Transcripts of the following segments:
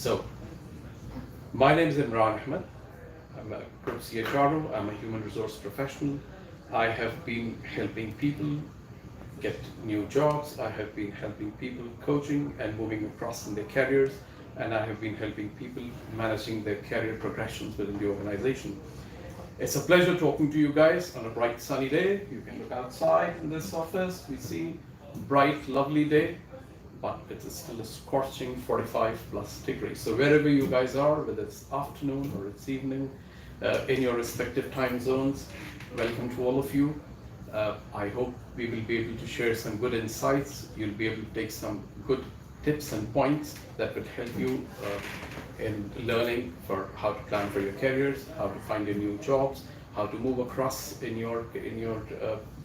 So, my name is Imran Ahmed. I'm a group CHRO. I'm a human resource professional. I have been helping people get new jobs. I have been helping people coaching and moving across in their careers. And I have been helping people managing their career progressions within the organization. It's a pleasure talking to you guys on a bright sunny day. You can look outside in this office. We see bright, lovely day, but it is still a scorching 45 plus degrees. So wherever you guys are, whether it's afternoon or it's evening, in your respective time zones, welcome to all of you. I hope we will be able to share some good insights. You'll be able to take some good tips and points that would help you in learning for how to plan for your careers, how to find your new jobs, how to move across in your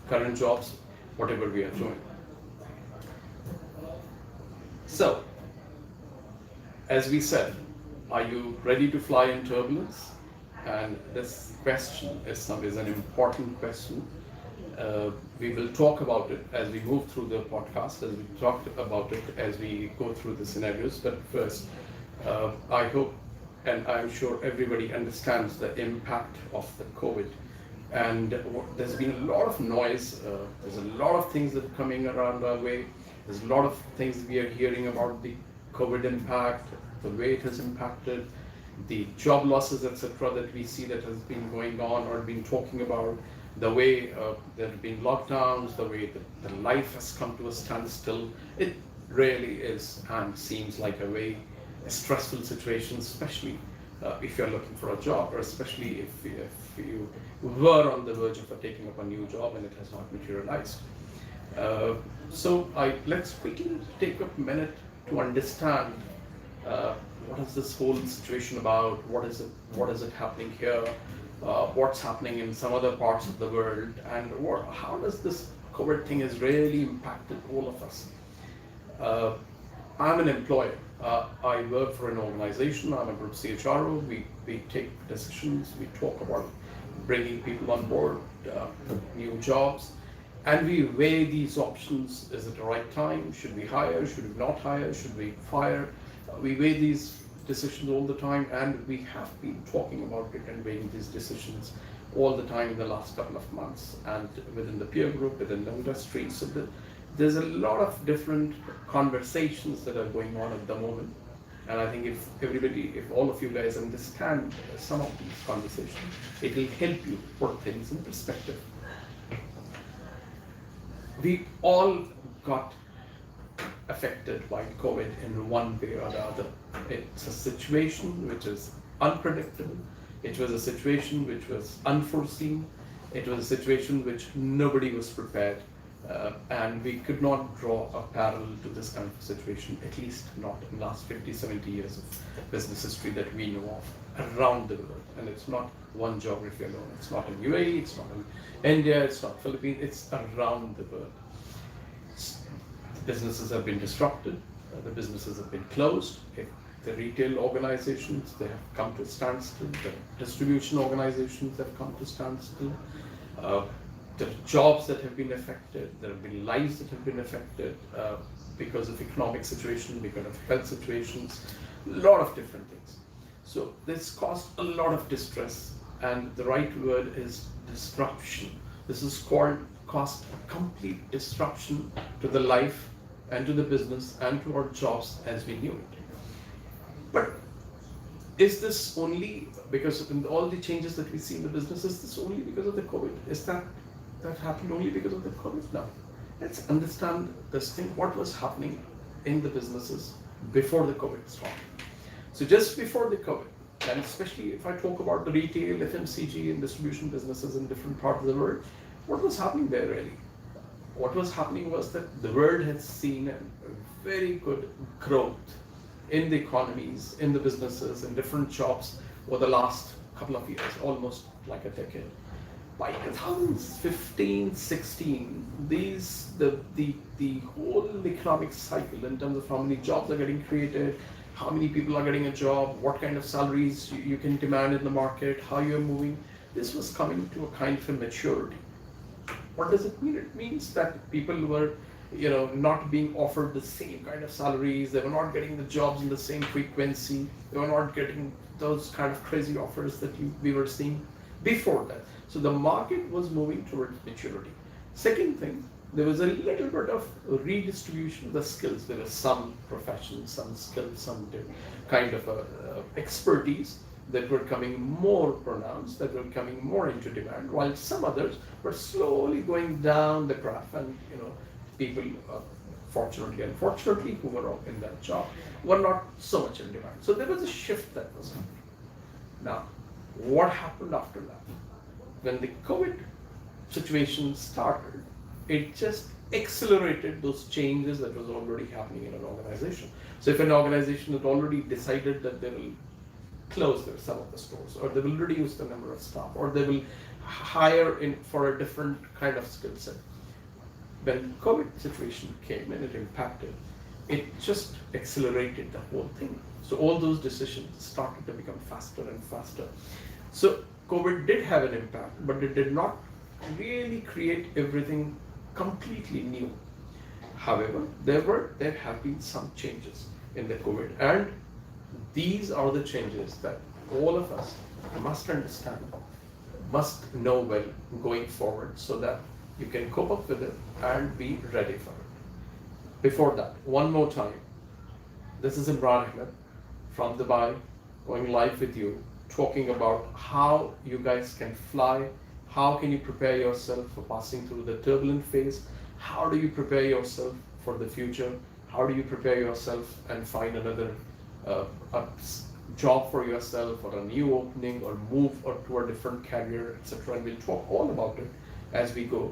current jobs, whatever we are doing. So, as we said, are you ready to fly in turbulence? And this question is an important question. We will talk about it as we move through the podcast, as we talk about it as we go through the scenarios. But first, I hope and I'm sure everybody understands the impact of the COVID. And there's been a lot of noise, there's a lot of things that are coming around our way. There's a lot of things we are hearing about the COVID impact, the way it has impacted, the job losses, etc., that we see that has been going on or been talking about, the way there have been lockdowns, the way the life has come to a standstill. It really is and seems like a very stressful situation, especially if you're looking for a job, or especially if you were on the verge of taking up a new job and it has not materialized. So let's quickly take a minute to understand what is this whole situation about, what is it happening here, what's happening in some other parts of the world, and how does this COVID thing has really impacted all of us. I'm an employer. I work for an organization. I'm a group CHRO. We take decisions. We talk about bringing people on board, new jobs, and we weigh these options. Is it the right time? Should we hire? Should we not hire? Should we fire? We weigh these decisions all the time, and we have been talking about it and weighing these decisions all the time in the last couple of months, and within the peer group, within the industry. So there's a lot of different conversations that are going on at the moment. And I think if all of you guys understand some of these conversations, it will help you put things in perspective. We all got affected by COVID in one way or the other. It's a situation which is unpredictable. It was a situation which was unforeseen. It was a situation which nobody was prepared. And we could not draw a parallel to this kind of situation, at least not in the last 50, 70 years of business history that we know of around the world. And it's not one geography alone. It's not in UAE, it's not in India, it's not Philippines, it's around the world. Businesses have been disrupted, the businesses have been closed. If the retail organizations, they have come to a standstill. The distribution organizations have come to standstill. There are jobs that have been affected. There have been lives that have been affected because of economic situation, because of health situations, a lot of different things. So this caused a lot of distress, and the right word is disruption. This is caused a complete disruption to the life and to the business and to our jobs as we knew it. But is this only because of all the changes that we see in the business, is this only because of the COVID? Is that happened only because of the COVID? No. Let's understand this thing, what was happening in the businesses before the COVID started. So just before the COVID, and especially if I talk about the retail, FMCG and distribution businesses in different parts of the world, what was happening there really? What was happening was that the world had seen a very good growth in the economies, in the businesses, in different jobs over the last couple of years, almost like a decade. By 2015, 16, the whole economic cycle in terms of how many jobs are getting created, how many people are getting a job, what kind of salaries you can demand in the market, how you're moving, this was coming to a kind of a maturity. What does it mean? It means that people were not being offered the same kind of salaries. They were not getting the jobs in the same frequency. They were not getting those kind of crazy offers that we were seeing before that. So the market was moving towards maturity. Second thing, there was a little bit of redistribution of the skills. There were some professions, some skills, some kind of expertise that were coming more pronounced, that were coming more into demand, while some others were slowly going down the graph, and people, fortunately, unfortunately, who were in that job were not so much in demand. So there was a shift that was happening. Now, what happened after that? When the COVID situation started, it just accelerated those changes that was already happening in an organization. So if an organization had already decided that they will close some of the stores, or they will reduce the number of staff, or they will hire in for a different kind of skill set, when COVID situation came and it impacted, it just accelerated the whole thing. So all those decisions started to become faster and faster. So COVID did have an impact, but it did not really create everything completely new. However, there have been some changes in the COVID, and these are the changes that all of us must understand, must know well going forward, so that you can cope up with it and be ready for it. Before that, one more time, this is Imran Ahmed from Dubai, going live with you, talking about how you guys can fly, how can you prepare yourself for passing through the turbulent phase, how do you prepare yourself for the future, how do you prepare yourself and find another a job for yourself, or a new opening, or move or to a different career, etc. And we'll talk all about it as we go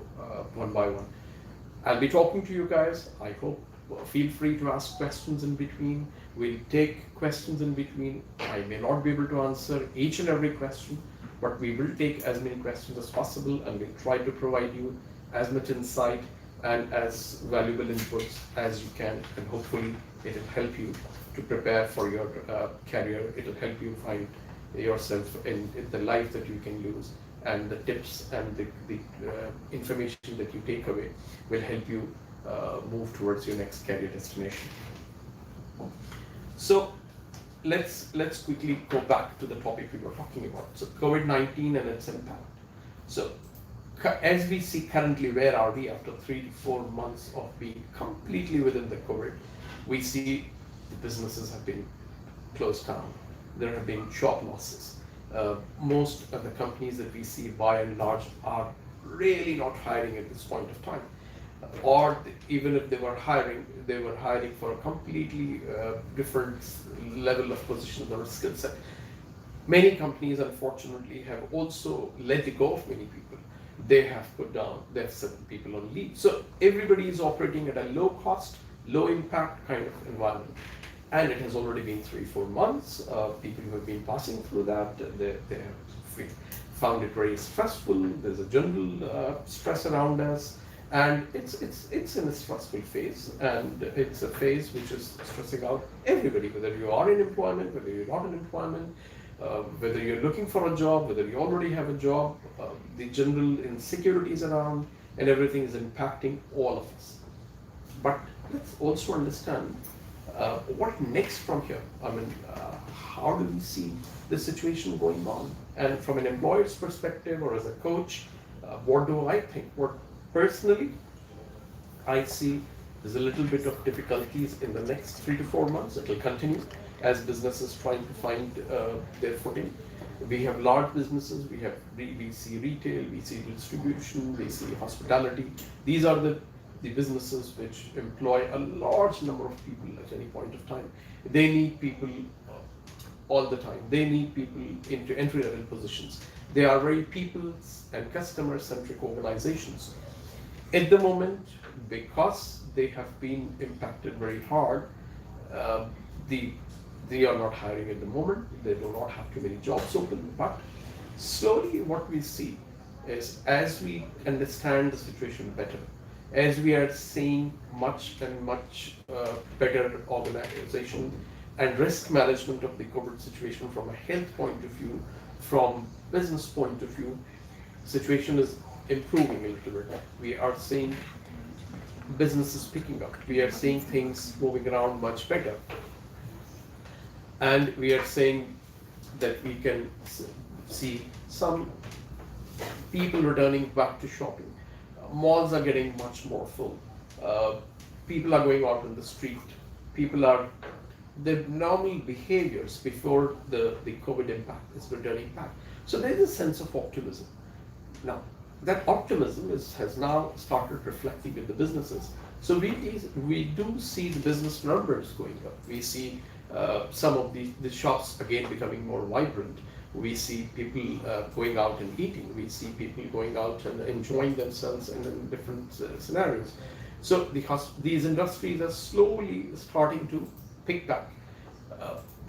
one by one. I'll be talking to you guys. I hope, feel free to ask questions in between. We'll take questions in between. I may not be able to answer each and every question, but we will take as many questions as possible, and we'll try to provide you as much insight and as valuable inputs as you can, and hopefully it will help you to prepare for your career. It will help you find yourself in the life that you can use, and the tips and the information that you take away will help you move towards your next career destination. So let's quickly go back to the topic we were talking about. So COVID-19 and its impact. So as we see currently, where are we after 3 to 4 months of being completely within the COVID? We see the businesses have been closed down. There have been job losses. Most of the companies that we see, by and large, are really not hiring at this point of time. Or even if they were hiring for a completely different level of position or skill set. Many companies, unfortunately, have also let go of many people. They have set people on leave. So everybody is operating at a low cost, low impact kind of environment. And it has already been 3-4 months. People who have been passing through that, they have found it very stressful. There's a general stress around us, and it's in a stressful phase, and it's a phase which is stressing out everybody, whether you are in employment, whether you're not in employment, whether you're looking for a job, whether you already have a job. The general insecurities around and everything is impacting all of us. But let's also understand what next from here. I mean, how do we see the situation going on? And from an employer's perspective, or as a coach, what do I think? What personally I see there's a little bit of difficulties in the next 3 to 4 months. It will continue as businesses trying to find their footing. We have large businesses. We see retail, we see distribution, we see hospitality. These are the businesses which employ a large number of people at any point of time. They need people all the time. They need people into entry-level positions. They are very people and customer-centric organizations. At the moment, because they have been impacted very hard, they are not hiring at the moment. They do not have too many jobs open. But slowly what we see is, as we understand the situation better, as we are seeing much better organization and risk management of the COVID situation from a health point of view, from business point of view, situation is improving a little bit. We are seeing business is picking up. We are seeing things moving around much better. And we are saying that we can see some people returning back to shopping. Malls are getting much more full. Uh, People are going out on the street. People are, their normal behaviors before the COVID impact is returning back. So there is a sense of optimism. Now, that optimism has now started reflecting in the businesses. So we do see the business numbers going up. We see some of the shops again becoming more vibrant. We see people going out and eating. We see people going out and enjoying themselves in different scenarios. So these industries are slowly starting to pick back.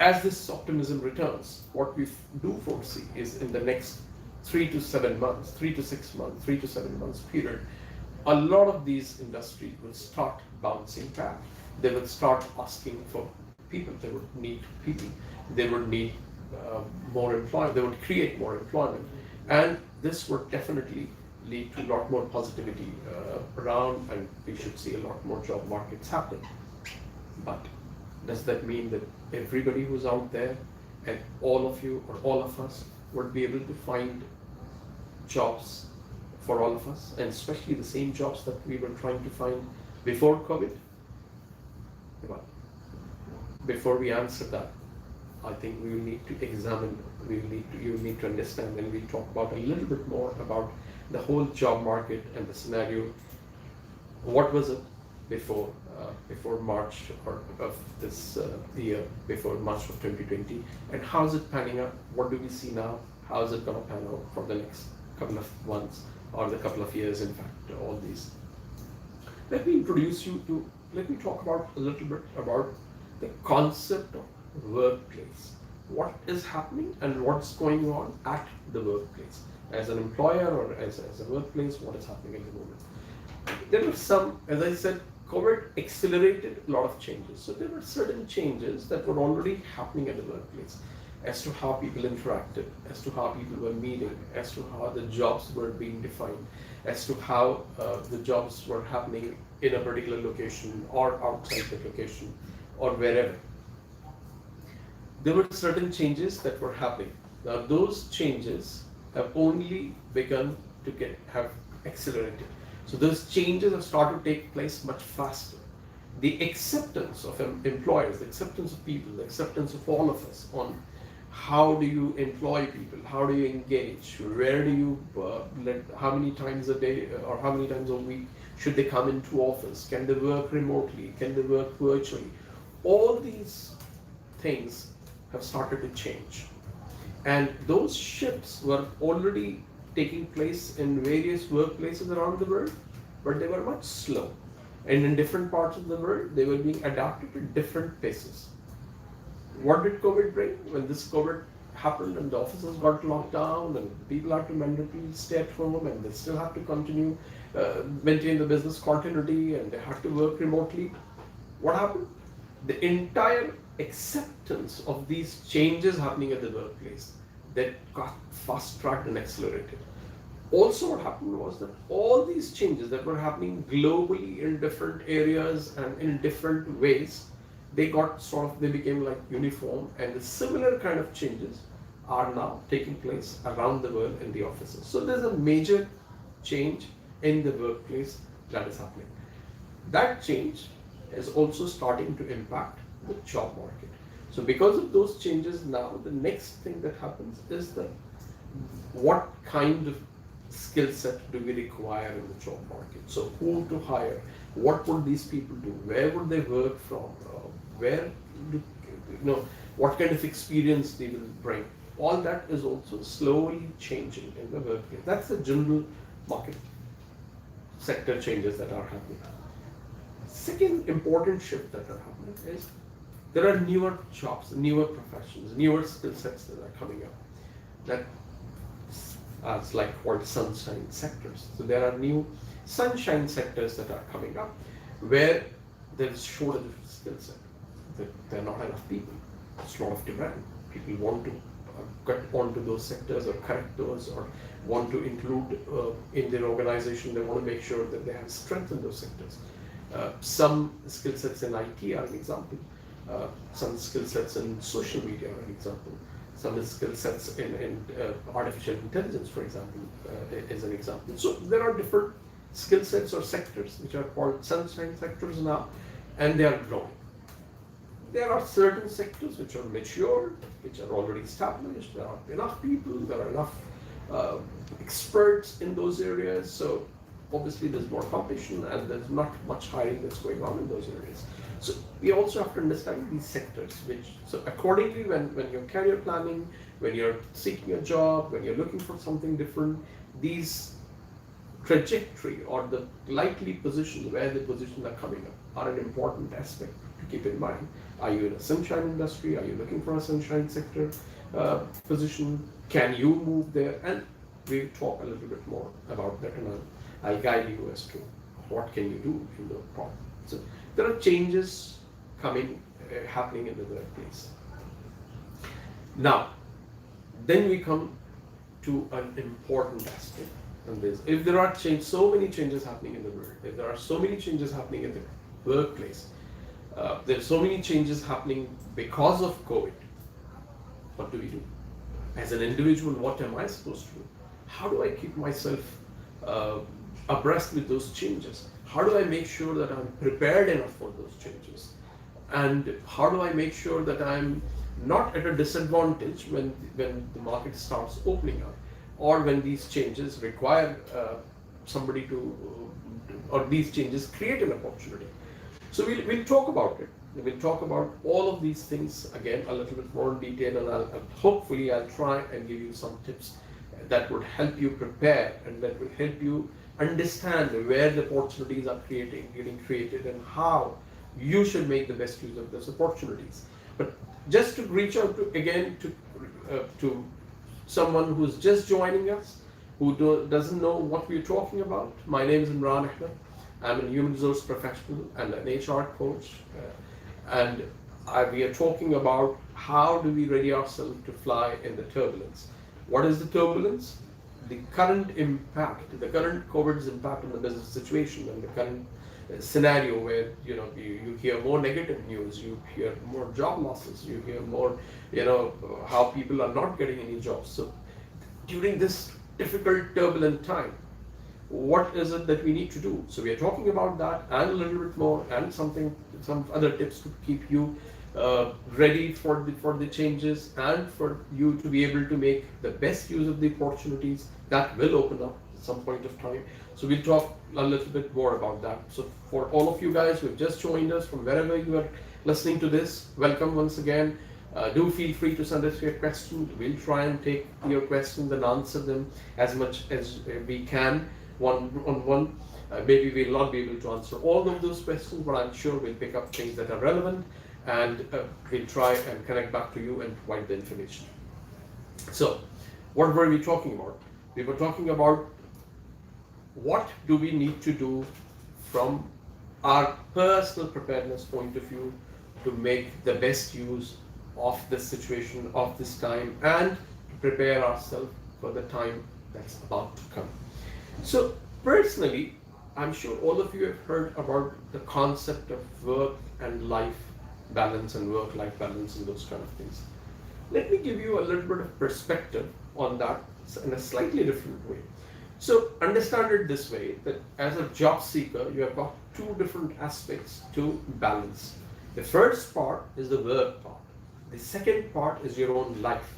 As this optimism returns, what we do foresee is in the next 3 to 7 months, 3 to 6 months, 3 to 7 months period, a lot of these industries will start bouncing back. They will start asking for people. They would need people. They would need more employment. They would create more employment, and this would definitely lead to a lot more positivity around, and we should see a lot more job markets happening. But does that mean that everybody who's out there and all of you or all of us would be able to find jobs for all of us, and especially the same jobs that we were trying to find before COVID? Well, before we answer that, I think we will need to examine, you will need to understand, and we'll talk about a little bit more about the whole job market and the scenario. What was it before March of this year, before March of 2020, and how is it panning out? What do we see now? How is it going to pan out for the next couple of months or the couple of years? In fact, all these. Let me talk about a little bit about the concept of workplace. What is happening and what's going on at the workplace? As an employer or as a workplace, what is happening at the moment? There were some, as I said, COVID accelerated a lot of changes. So there were certain changes that were already happening at the workplace, as to how people interacted, as to how people were meeting, as to how the jobs were being defined, as to how the jobs were happening in a particular location or outside the location or wherever. There were certain changes that were happening. Now those changes have only begun to have accelerated. So those changes have started to take place much faster. The acceptance of employers, the acceptance of people, the acceptance of all of us on how do you employ people, how do you engage, where do you how many times a day or how many times a week should they come into office, can they work remotely, can they work virtually? All these things have started to change. And those shifts were already taking place in various workplaces around the world, but they were much slow. And in different parts of the world, they were being adapted at different paces. What did COVID bring? When this COVID happened and the offices got locked down and people had to mandatorily stay at home and they still have to continue, maintain the business continuity, and they had to work remotely, what happened? The entire acceptance of these changes happening at the workplace that got fast-tracked and accelerated. Also what happened was that all these changes that were happening globally in different areas and in different ways, they became like uniform, and the similar kind of changes are now taking place around the world in the offices. So there's a major change in the workplace that is happening. That change is also starting to impact the job market. So because of those changes now, the next thing that happens is that what kind of skill set do we require in the job market? So who to hire? What would these people do? Where would they work from? What kind of experience they will bring? All that is also slowly changing in the workplace. That's the general market sector changes that are happening. Second important shift that are happening is there are newer jobs, newer professions, newer skill sets that are coming up. That it's like called sunshine sectors. So there are new sunshine sectors that are coming up where there is shortage of skill set. There are not enough people. There's a lot of demand. People want to get onto those sectors or correct those or want to include in their organization. They want to make sure that they have strength in those sectors. Some skill sets in IT are an example. Some skill sets in social media are an example. Some skill sets in artificial intelligence, for example, is an example. So there are different skill sets or sectors which are called sunshine sectors now, and they are growing. There are certain sectors which are mature, which are already established. There are enough people, there are enough experts in those areas. So obviously there's more competition and there's not much hiring that's going on in those areas. So we also have to understand these sectors, so accordingly when you're career planning, when you're seeking a job, when you're looking for something different, these trajectory or the likely position where the positions are coming up are an important aspect to keep in mind. Are you in a sunshine industry? Are you looking for a sunshine sector position? Can you move there? And we'll talk a little bit more about that, and I'll guide you as to what can you do in the problem. So there are changes happening in the workplace. Now, then we come to an important aspect. And this, if there are so many changes happening in the world, if there are so many changes happening in the workplace, there are so many changes happening because of COVID, what do we do? As an individual, what am I supposed to do? How do I keep myself abreast with those changes? How do I make sure that I'm prepared enough for those changes? And how do I make sure that I'm not at a disadvantage when the market starts opening up, or when these changes require somebody or these changes create an opportunity? So we'll talk about it. We'll talk about all of these things again a little bit more in detail, and hopefully I'll try and give you some tips that would help you prepare and that will help you understand where the opportunities are getting created, and how you should make the best use of those opportunities. But just to reach out to someone who's just joining us, who doesn't know what we're talking about, my name is Imran Ahmed. I'm a human resource professional and an HR coach, and we are talking about how do we ready ourselves to fly in the turbulence. What is the turbulence? The current impact, the current COVID's impact on the business situation, and the current scenario where you hear more negative news, you hear more job losses, you hear more how people are not getting any jobs. So during this difficult, turbulent time, what is it that we need to do? So we are talking about that and a little bit more, and some other tips to keep you ready for the changes, and for you to be able to make the best use of the opportunities that will open up at some point of time. So we'll talk a little bit more about that. So for all of you guys who have just joined us from wherever you are listening to this, welcome once again. Do feel free to send us your questions. We'll try and take your questions and answer them as much as we can, one-on-one. Maybe we'll not be able to answer all of those questions, but I'm sure we'll pick up things that are relevant, and we'll try and connect back to you and provide the information. So, what were we talking about? We were talking about what do we need to do from our personal preparedness point of view to make the best use of this situation, of this time, and to prepare ourselves for the time that's about to come. So personally, I'm sure all of you have heard about the concept of work and life balance and work-life balance and those kind of things. Let me give you a little bit of perspective on that in a slightly different way. So understand it this way, that as a job seeker, you have got two different aspects to balance. The first part is the work part. The second part is your own life.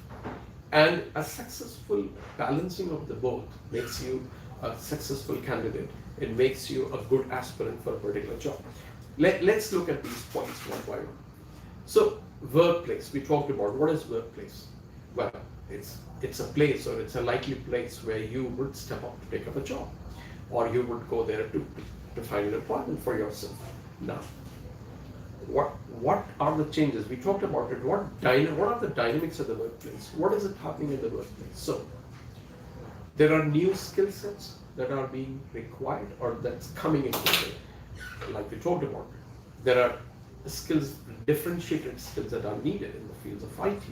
And a successful balancing of the both makes you a successful candidate. It makes you a good aspirant for a particular job. Let's look at these points one by one. So workplace, we talked about what is workplace. Well, it's a place, or it's a likely place where you would step up to take up a job, or you would go there to find an employment for yourself. Now, what are the changes? We talked about it. What are the dynamics of the workplace? What is it happening in the workplace? So there are new skill sets that are being required, or that's coming into play. Like we talked about, there are skills, differentiated skills that are needed in the fields of IT,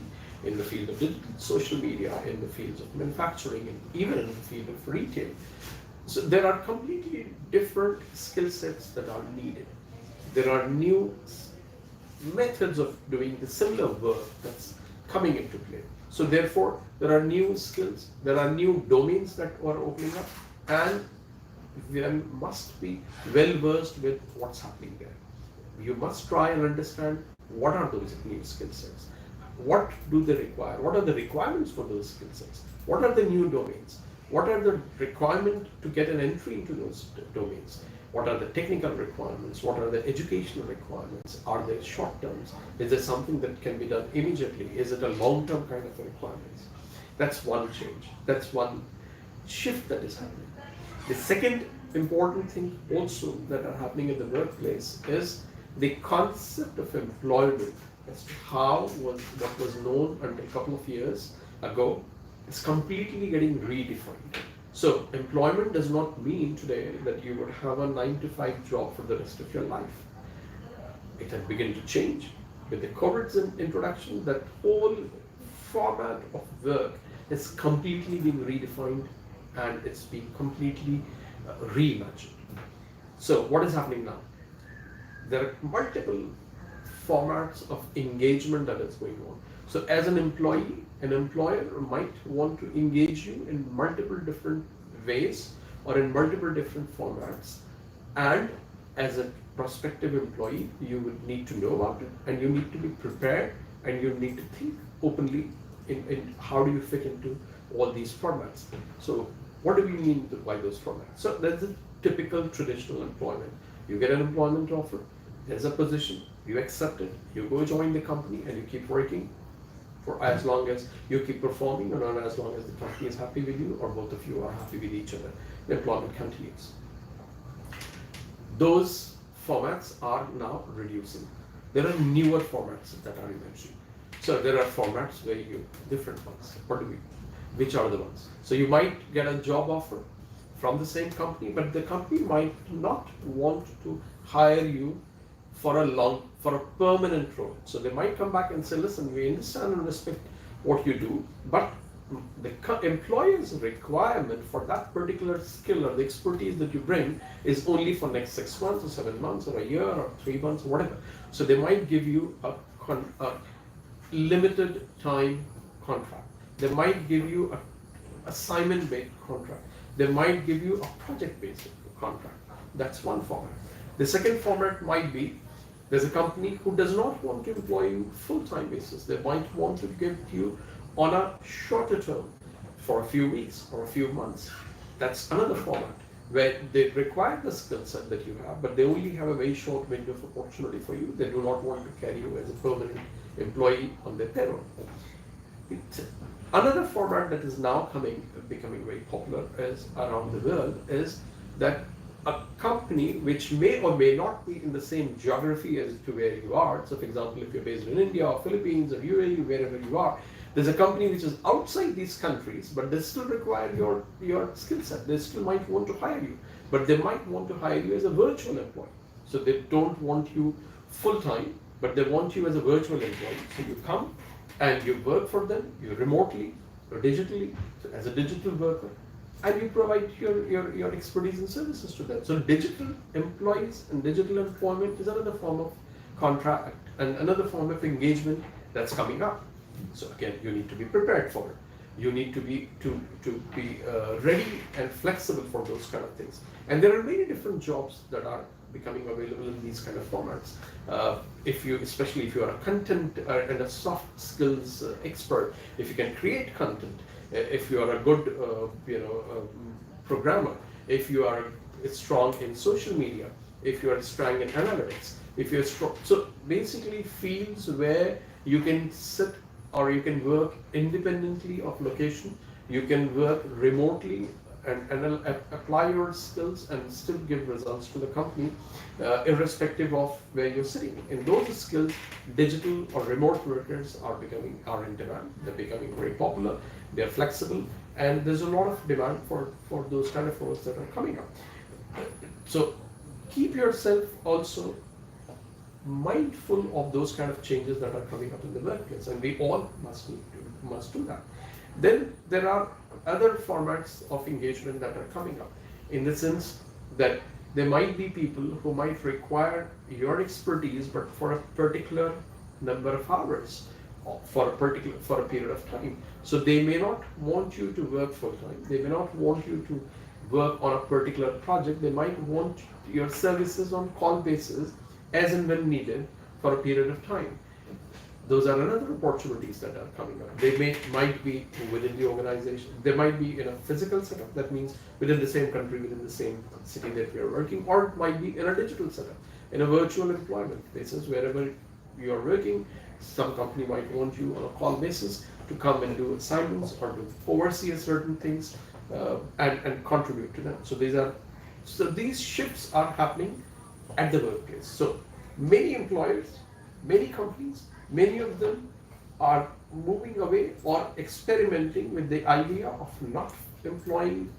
in the field of digital, social media, in the fields of manufacturing, and even in the field of retail. So there are completely different skill sets that are needed. There are new methods of doing the similar work that's coming into play. So therefore, there are new skills, there are new domains that are opening up, and one must be well versed with what's happening there. You must try and understand what are those new skill sets. What do they require? What are the requirements for those skill sets? What are the new domains? What are the requirements to get an entry into those domains? What are the technical requirements? What are the educational requirements? Are they short terms? Is there something that can be done immediately? Is it a long-term kind of a requirement? That's one change. That's one shift that is happening. The second important thing also that are happening in the workplace is the concept of employment as to what was known until a couple of years ago is completely getting redefined. So employment does not mean today that you would have a 9 to 5 job for the rest of your life. It has begun to change with the COVID's introduction. That whole format of work is completely being redefined and it's being completely reimagined. So what is happening now? There are multiple formats of engagement that is going on. So as an employee, an employer might want to engage you in multiple different ways or in multiple different formats, and as a prospective employee, you would need to know about it, and you need to be prepared, and you need to think openly in how do you fit into all these formats. So what do we mean by those formats? So that's a typical traditional employment. You get an employment offer, there's a position, you accept it, you go join the company, and you keep working for as long as you keep performing, or as long as the company is happy with you, or both of you are happy with each other. The employment continues. Those formats are now reducing. There are newer formats that are emerging. So there are formats where you different ones. Which are the ones? So you might get a job offer from the same company, but the company might not want to hire you for a permanent role. So they might come back and say, listen, we understand and respect what you do, but the employer's requirement for that particular skill or the expertise that you bring is only for next 6 months or 7 months or a year or 3 months or whatever. So they might give you a limited time contract. They might give you a assignment-based contract. They might give you a project-based contract. That's one format. The second format might be, there's a company who does not want to employ you full-time basis. They might want to give you on a shorter term for a few weeks or a few months. That's another format where they require the skill set that you have, but they only have a very short window of opportunity for you. They do not want to carry you as a permanent employee on their payroll. Another format that is now becoming very popular around the world is that a company which may or may not be in the same geography as to where you are. So for example, if you're based in India or Philippines or UAE, wherever you are, there's a company which is outside these countries, but they still require your skill set. They still might want to hire you, but they might want to hire you as a virtual employee. So they don't want you full-time, but they want you as a virtual employee. So you come and you work for them, you remotely or digitally, so as a digital worker, and you provide your expertise and services to them. So digital employees and digital employment is another form of contract and another form of engagement that's coming up. So again, you need to be prepared for it. You need to be ready and flexible for those kind of things. And there are many different jobs that are becoming available in these kind of formats. Especially if you are a content and a soft skills expert, if you can create content, if you are a good programmer, if you are strong in social media, if you are strong in analytics, if you're strong, so basically fields where you can sit or you can work independently of location, you can work remotely and apply your skills and still give results to the company, irrespective of where you're sitting. In those skills, digital or remote workers are in demand. They're becoming very popular. They're flexible, and there's a lot of demand for those kind of roles that are coming up. So keep yourself also mindful of those kind of changes that are coming up in the workplace, and we all must do that. Then there are other formats of engagement that are coming up. in the sense that there might be people who might require your expertise, but for a particular number of hours, or for a period of time. So they may not want you to work full time. They may not want you to work on a particular project. They might want your services on call basis, as and when needed, for a period of time. Those are another opportunities that are coming up. They might be within the organization. They might be in a physical setup. That means within the same country, within the same city that we are working, or it might be in a digital setup, in a virtual employment basis, wherever you are working. Some company might want you on a call basis to come and do assignments or to oversee certain things and contribute to them. So these shifts are happening at the workplace. So many employers, many companies, many of them are moving away or experimenting with the idea of not employing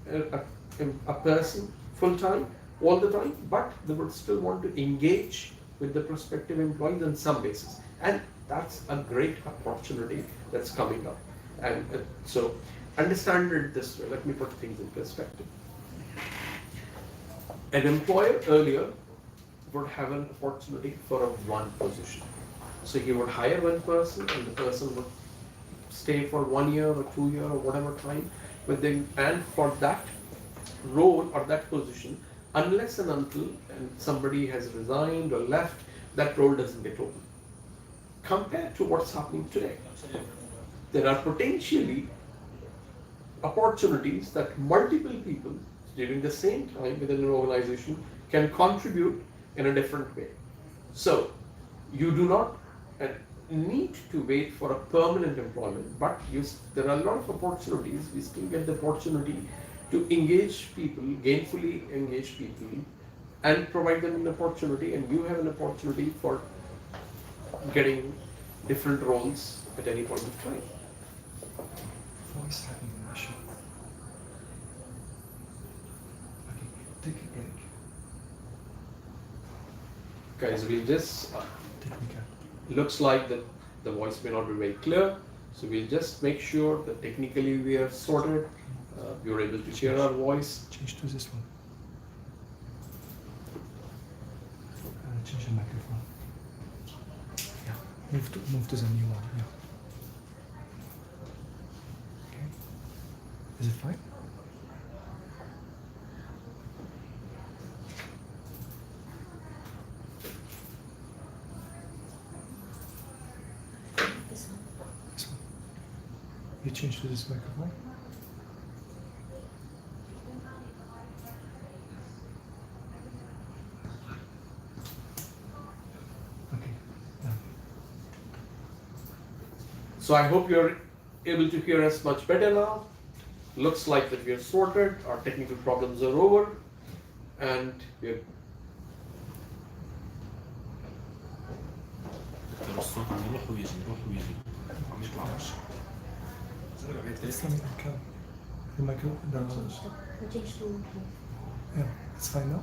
a person full time all the time, but they would still want to engage with the prospective employees on some basis. And that's a great opportunity that's coming up. And so understand it this way. Let me put things in perspective. An employer earlier would have an opportunity for a one position. So he would hire one person and the person would stay for 1 year or 2 years or whatever time with them, and for that role or that position, unless and until somebody has resigned or left, that role doesn't get open. Compared to what's happening today, there are potentially opportunities that multiple people during the same time within an organization can contribute in a different way. So you do not need to wait for a permanent employment, but there are a lot of opportunities. We still get the opportunity to engage people, gainfully engage people, and provide them an opportunity, and you have an opportunity for getting different roles at any point of time. Voice having an issue. Okay, take a break. Guys, we'll just, Technical. looks like that the voice may not be very clear, so we'll just make sure that technically we are sorted, you're able to hear our voice. Change to this one. Change the microphone. Yeah, move to the new one. Yeah. Okay. Is it fine? This one. You change to this microphone. So I hope you're able to hear us much better now. Looks like that we are sorted, our technical problems are over, and we're الصوت عم يروح ويجي عم يطلعش. It's not the microphone. Yeah, it's fine now.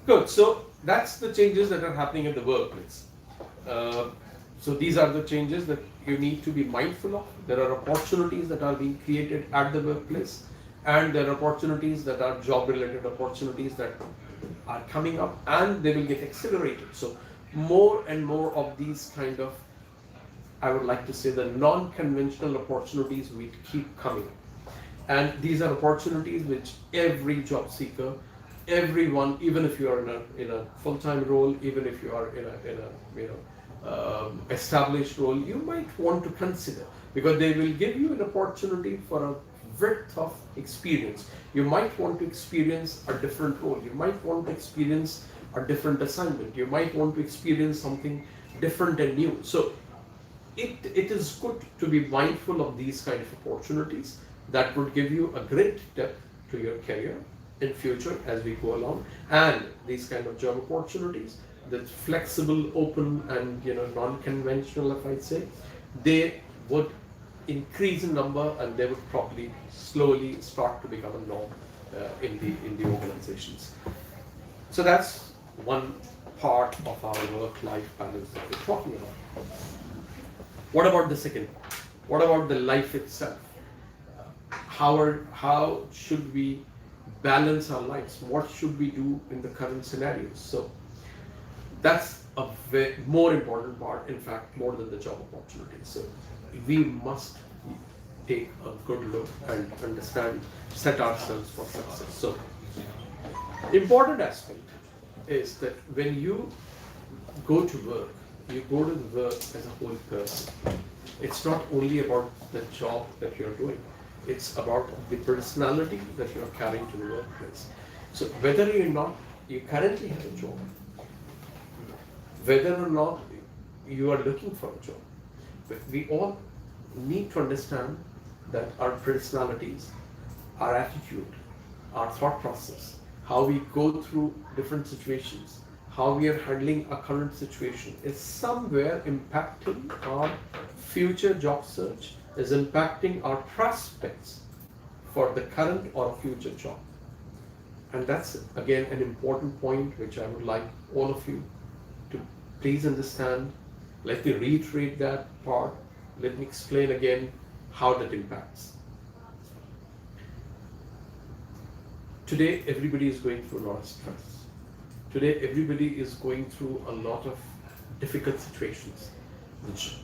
good. So that's the changes that are happening in the workplace. So these are the changes that you need to be mindful of. There are opportunities that are being created at the workplace, and there are opportunities that are job-related opportunities that are coming up, and they will get accelerated. So more and more of these kind of, I would like to say, the non-conventional opportunities will keep coming up. And these are opportunities which every job seeker, everyone, even if you are in a full-time role, even if you are in a established role, you might want to consider, because they will give you an opportunity for a width of experience. You might want to experience a different role. You might want to experience a different assignment. You might want to experience something different and new. So it is good to be mindful of these kind of opportunities that would give you a great depth to your career in future as we go along. And these kind of job opportunities, that's flexible, open, and non-conventional, if I'd say, they would increase in number, and they would probably slowly start to become a norm in the organizations. So that's one part of our work-life balance that we're talking about. What about the second? What about the life itself? how should we balance our lives? What should we do in the current scenarios? So that's a more important part, in fact, more than the job opportunity. So we must take a good look and understand, set ourselves for success. So important aspect is that when you go to work, you go to the work as a whole person. It's not only about the job that you're doing, it's about the personality that you're carrying to the workplace. So whether you currently have a job, whether or not you are looking for a job, but we all need to understand that our personalities, our attitude, our thought process, how we go through different situations, how we are handling a current situation is somewhere impacting our future job search, is impacting our prospects for the current or future job. And that's again an important point which I would like all of you to please understand. Let me reiterate that part. Let me explain again how that impacts. Today, everybody is going through a lot of stress. Today, everybody is going through a lot of difficult situations.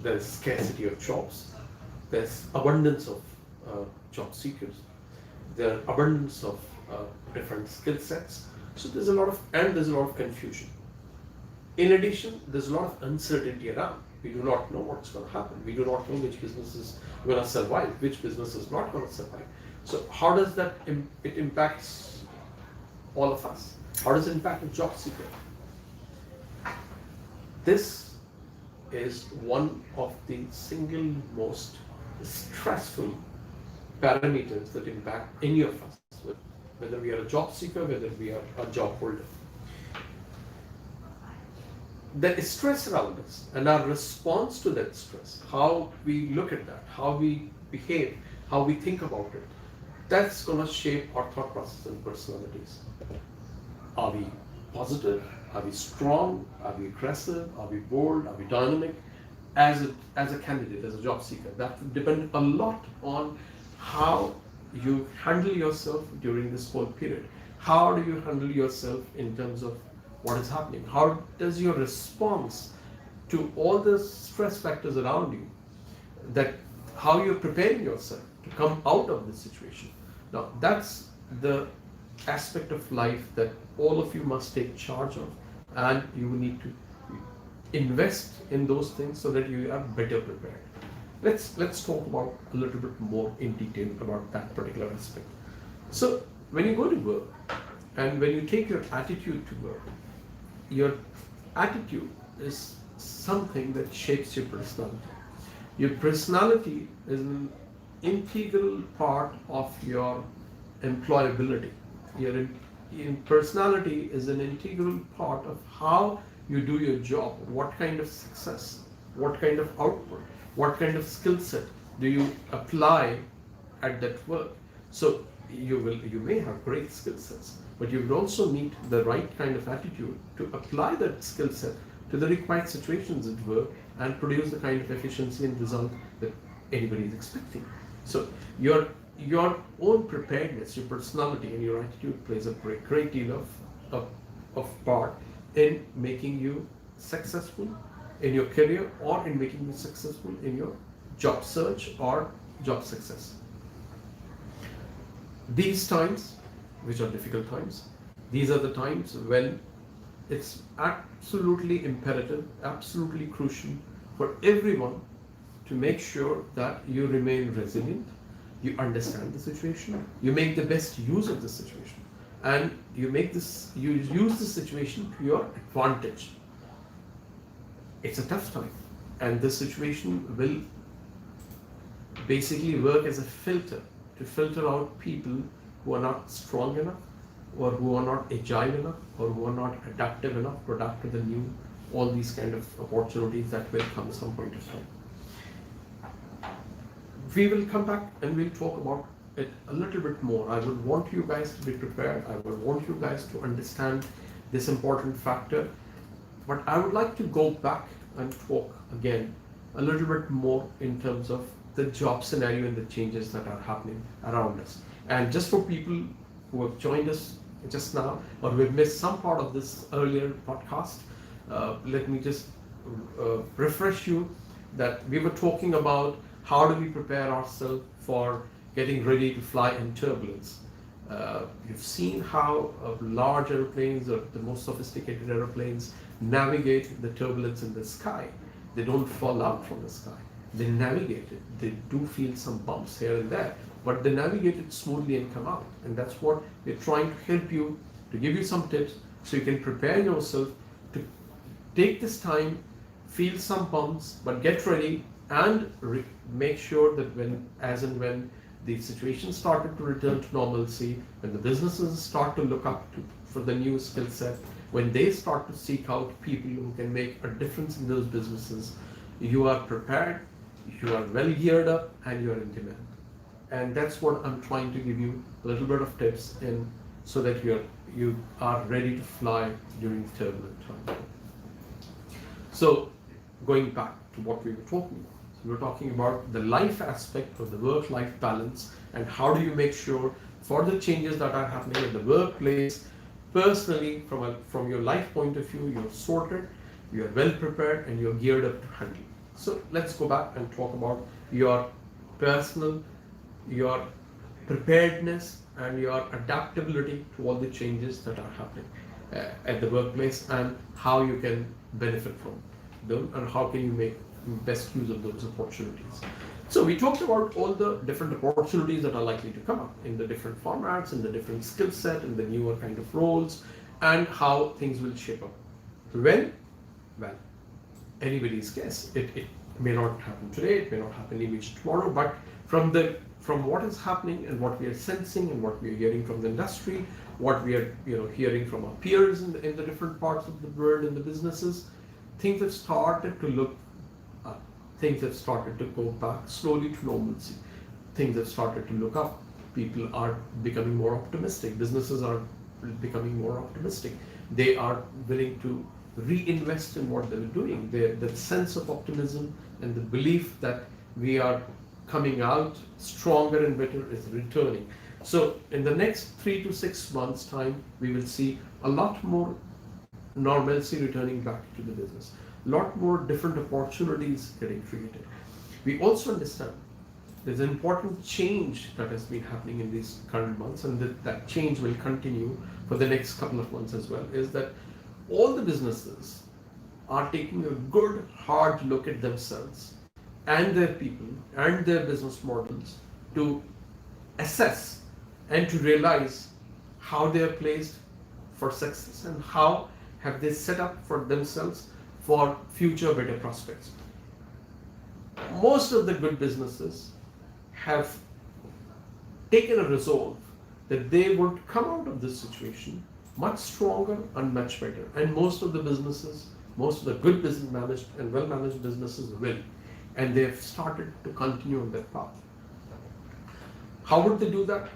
There's scarcity of jobs. There's abundance of job seekers. There's abundance of different skill sets. So there's a lot of confusion. In addition, there's a lot of uncertainty around. We do not know what's going to happen. We do not know which business is going to survive, which business is not going to survive. So how does that it impacts all of us? How does it impact a job seeker? This is one of the single most stressful parameters that impact any of us, whether we are a job seeker, whether we are a job holder. The stress around us and our response to that stress, how we look at that, how we behave, how we think about it, that's going to shape our thought process and personalities. Are we positive? Are we strong? Are we aggressive? Are we bold? Are we dynamic? As a candidate, as a job seeker, that will depend a lot on how you handle yourself during this whole period. How do you handle yourself in terms of what is happening? How does your response to all the stress factors around you, that how you're preparing yourself to come out of this situation? Now, that's the aspect of life that all of you must take charge of, and you need to invest in those things so that you are better prepared. Let's talk about a little bit more in detail about that particular aspect. So when you go to work and when you take your attitude to work, your attitude is something that shapes your personality. Your personality is an integral part of your employability. Your personality is an integral part of how you do your job, what kind of success, what kind of output, what kind of skill set do you apply at that work. So you may have great skill sets, but you will also need the right kind of attitude to apply that skill set to the required situations at work and produce the kind of efficiency and result that anybody is expecting. So your own preparedness, your personality and your attitude plays a great deal of part in making you successful in your career or in making you successful in your job search or job success. These times, which are difficult times, these are the times when it's absolutely imperative, absolutely crucial for everyone to make sure that you remain resilient, you understand the situation, you make the best use of the situation, and you use the situation to your advantage. It's a tough time, and this situation will basically work as a filter to filter out people who are not strong enough, or who are not agile enough, or who are not adaptive enough to adapt to the new, all these kind of opportunities that will come at some point of time. We will come back and we'll talk about it a little bit more. I would want you guys to be prepared. I would want you guys to understand this important factor. But I would like to go back and talk again a little bit more in terms of the job scenario and the changes that are happening around us. And just for people who have joined us just now or who have missed some part of this earlier podcast, let me just refresh you that we were talking about how do we prepare ourselves for getting ready to fly in turbulence. You've seen how large airplanes or the most sophisticated airplanes navigate the turbulence in the sky. They don't fall out from the sky. They navigate it. They do feel some bumps here and there, but they navigate it smoothly and come out. And that's what we're trying to help you, to give you some tips so you can prepare yourself to take this time, feel some bumps, but get ready and make sure that when the situation started to return to normalcy, when the businesses start to look up for the new skill set, when they start to seek out people who can make a difference in those businesses, you are prepared, you are well geared up, and you are in demand. And that's what I'm trying to give you a little bit of tips in, so that you are ready to fly during turbulent time. So going back to what we were talking about. We were talking about the life aspect of the work-life balance and how do you make sure for the changes that are happening in the workplace, personally, from your life point of view, you're sorted, you're well prepared, and you're geared up to handle. So let's go back and talk about your personal, your preparedness, and your adaptability to all the changes that are happening at the workplace, and how you can benefit from them, and how can you make best use of those opportunities. So we talked about all the different opportunities that are likely to come up in the different formats, in the different skill set, in the newer kind of roles, and how things will shape up. When? Well, anybody's guess. It may not happen today, it may not happen immediately tomorrow, but from what is happening and what we are sensing and what we are hearing from the industry, what we are hearing from our peers in the different parts of the world and the businesses, things have started to look up. Things have started to go back slowly to normalcy. Things have started to look up. People are becoming more optimistic. Businesses are becoming more optimistic. They are willing to reinvest in what they're doing. The sense of optimism and the belief that we are coming out stronger and better is returning. So in the next 3 to 6 months time, we will see a lot more normalcy returning back to the business. A lot more different opportunities getting created. We also understand there's an important change that has been happening in these current months, and that change will continue for the next couple of months as well, is that all the businesses are taking a good hard look at themselves and their people and their business models to assess and to realize how they are placed for success and how have they set up for themselves for future better prospects. Most of the good businesses have taken a resolve that they would come out of this situation much stronger and much better. And most of the businesses, most of the good business managed and well managed businesses will. And they have started to continue on that path. How would they do that?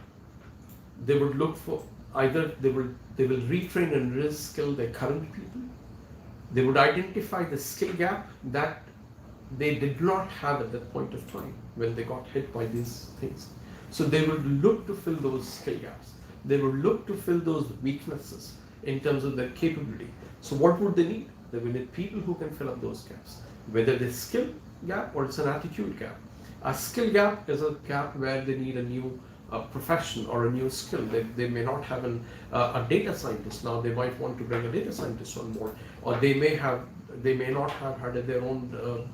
They would look for either they will retrain and reskill their current people. They would identify the skill gap that they did not have at that point of time when they got hit by these things. So they would look to fill those skill gaps. They would look to fill those weaknesses in terms of their capability. So what would they need? They will need people who can fill up those gaps, whether it's skill gap or it's an attitude gap. A skill gap is a gap where they need a new profession or a new skill. They may not have a data scientist now. They might want to bring a data scientist on board, or they may not have had their own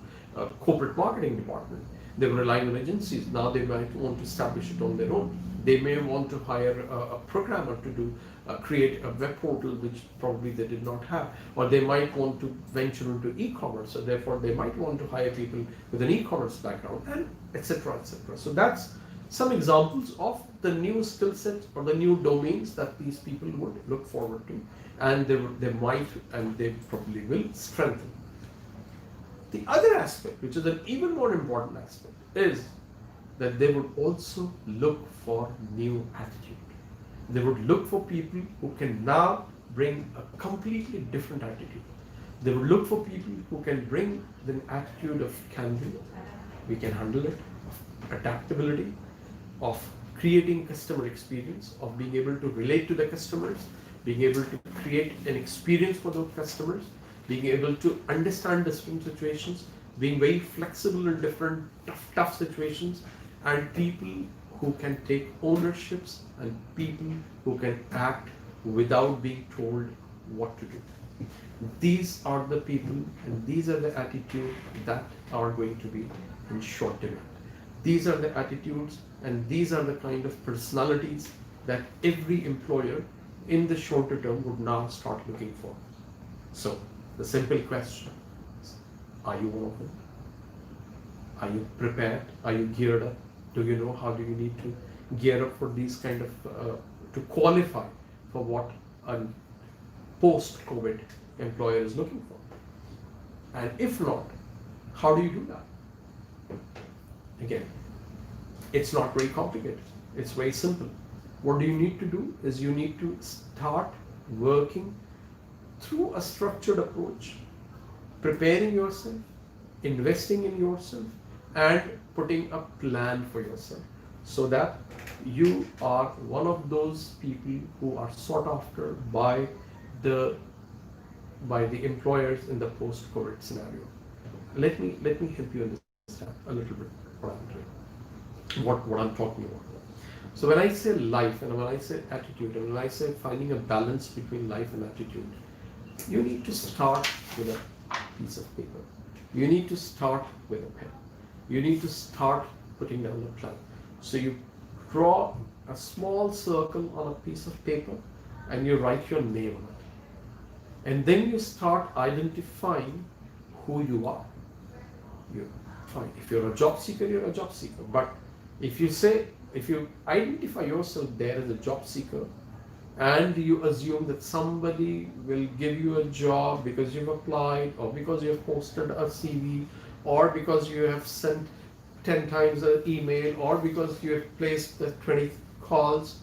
corporate marketing department. They were relying on agencies. Now they might want to establish it on their own. They may want to hire a programmer to create a web portal, which probably they did not have, or they might want to venture into e-commerce, so therefore they might want to hire people with an e-commerce background, and etc. etc. So that's some examples of the new skill sets or the new domains that these people would look forward to, and they might and they probably will strengthen. The other aspect, which is an even more important aspect, is that they would also look for new attitude. They would look for people who can now bring a completely different attitude. They would look for people who can bring the attitude of can do, we can handle it, of adaptability, of creating customer experience, of being able to relate to the customers, being able to create an experience for those customers, being able to understand different situations, being very flexible in different tough situations, and people who can take ownerships and people who can act without being told what to do. These are the people and these are the attitudes that are going to be in short demand. These are the attitudes and these are the kind of personalities that every employer in the shorter term would now start looking for. So, the simple question is, are you one of them? Are you prepared? Are you geared up? Do you know how do you need to gear up for these kind of, to qualify for what a post-COVID employer is looking for? And if not, how do you do that? Again, it's not very complicated. It's very simple. What do you need to do is you need to start working through a structured approach, preparing yourself, investing in yourself, and putting a plan for yourself so that you are one of those people who are sought after by the employers in the post-COVID scenario. Let me help you understand a little bit what I'm doing, what I'm talking about. So when I say life and when I say attitude and when I say finding a balance between life and attitude, you need to start with a piece of paper. You need to start with a pen. You need to start putting down a plan. So you draw a small circle on a piece of paper and you write your name on it. And then you start identifying who you are. Fine. If you're a job seeker, you're a job seeker. But if you identify yourself there as a job seeker and you assume that somebody will give you a job because you've applied or because you have posted a CV or because you have sent 10 times an email or because you have placed the 20 calls,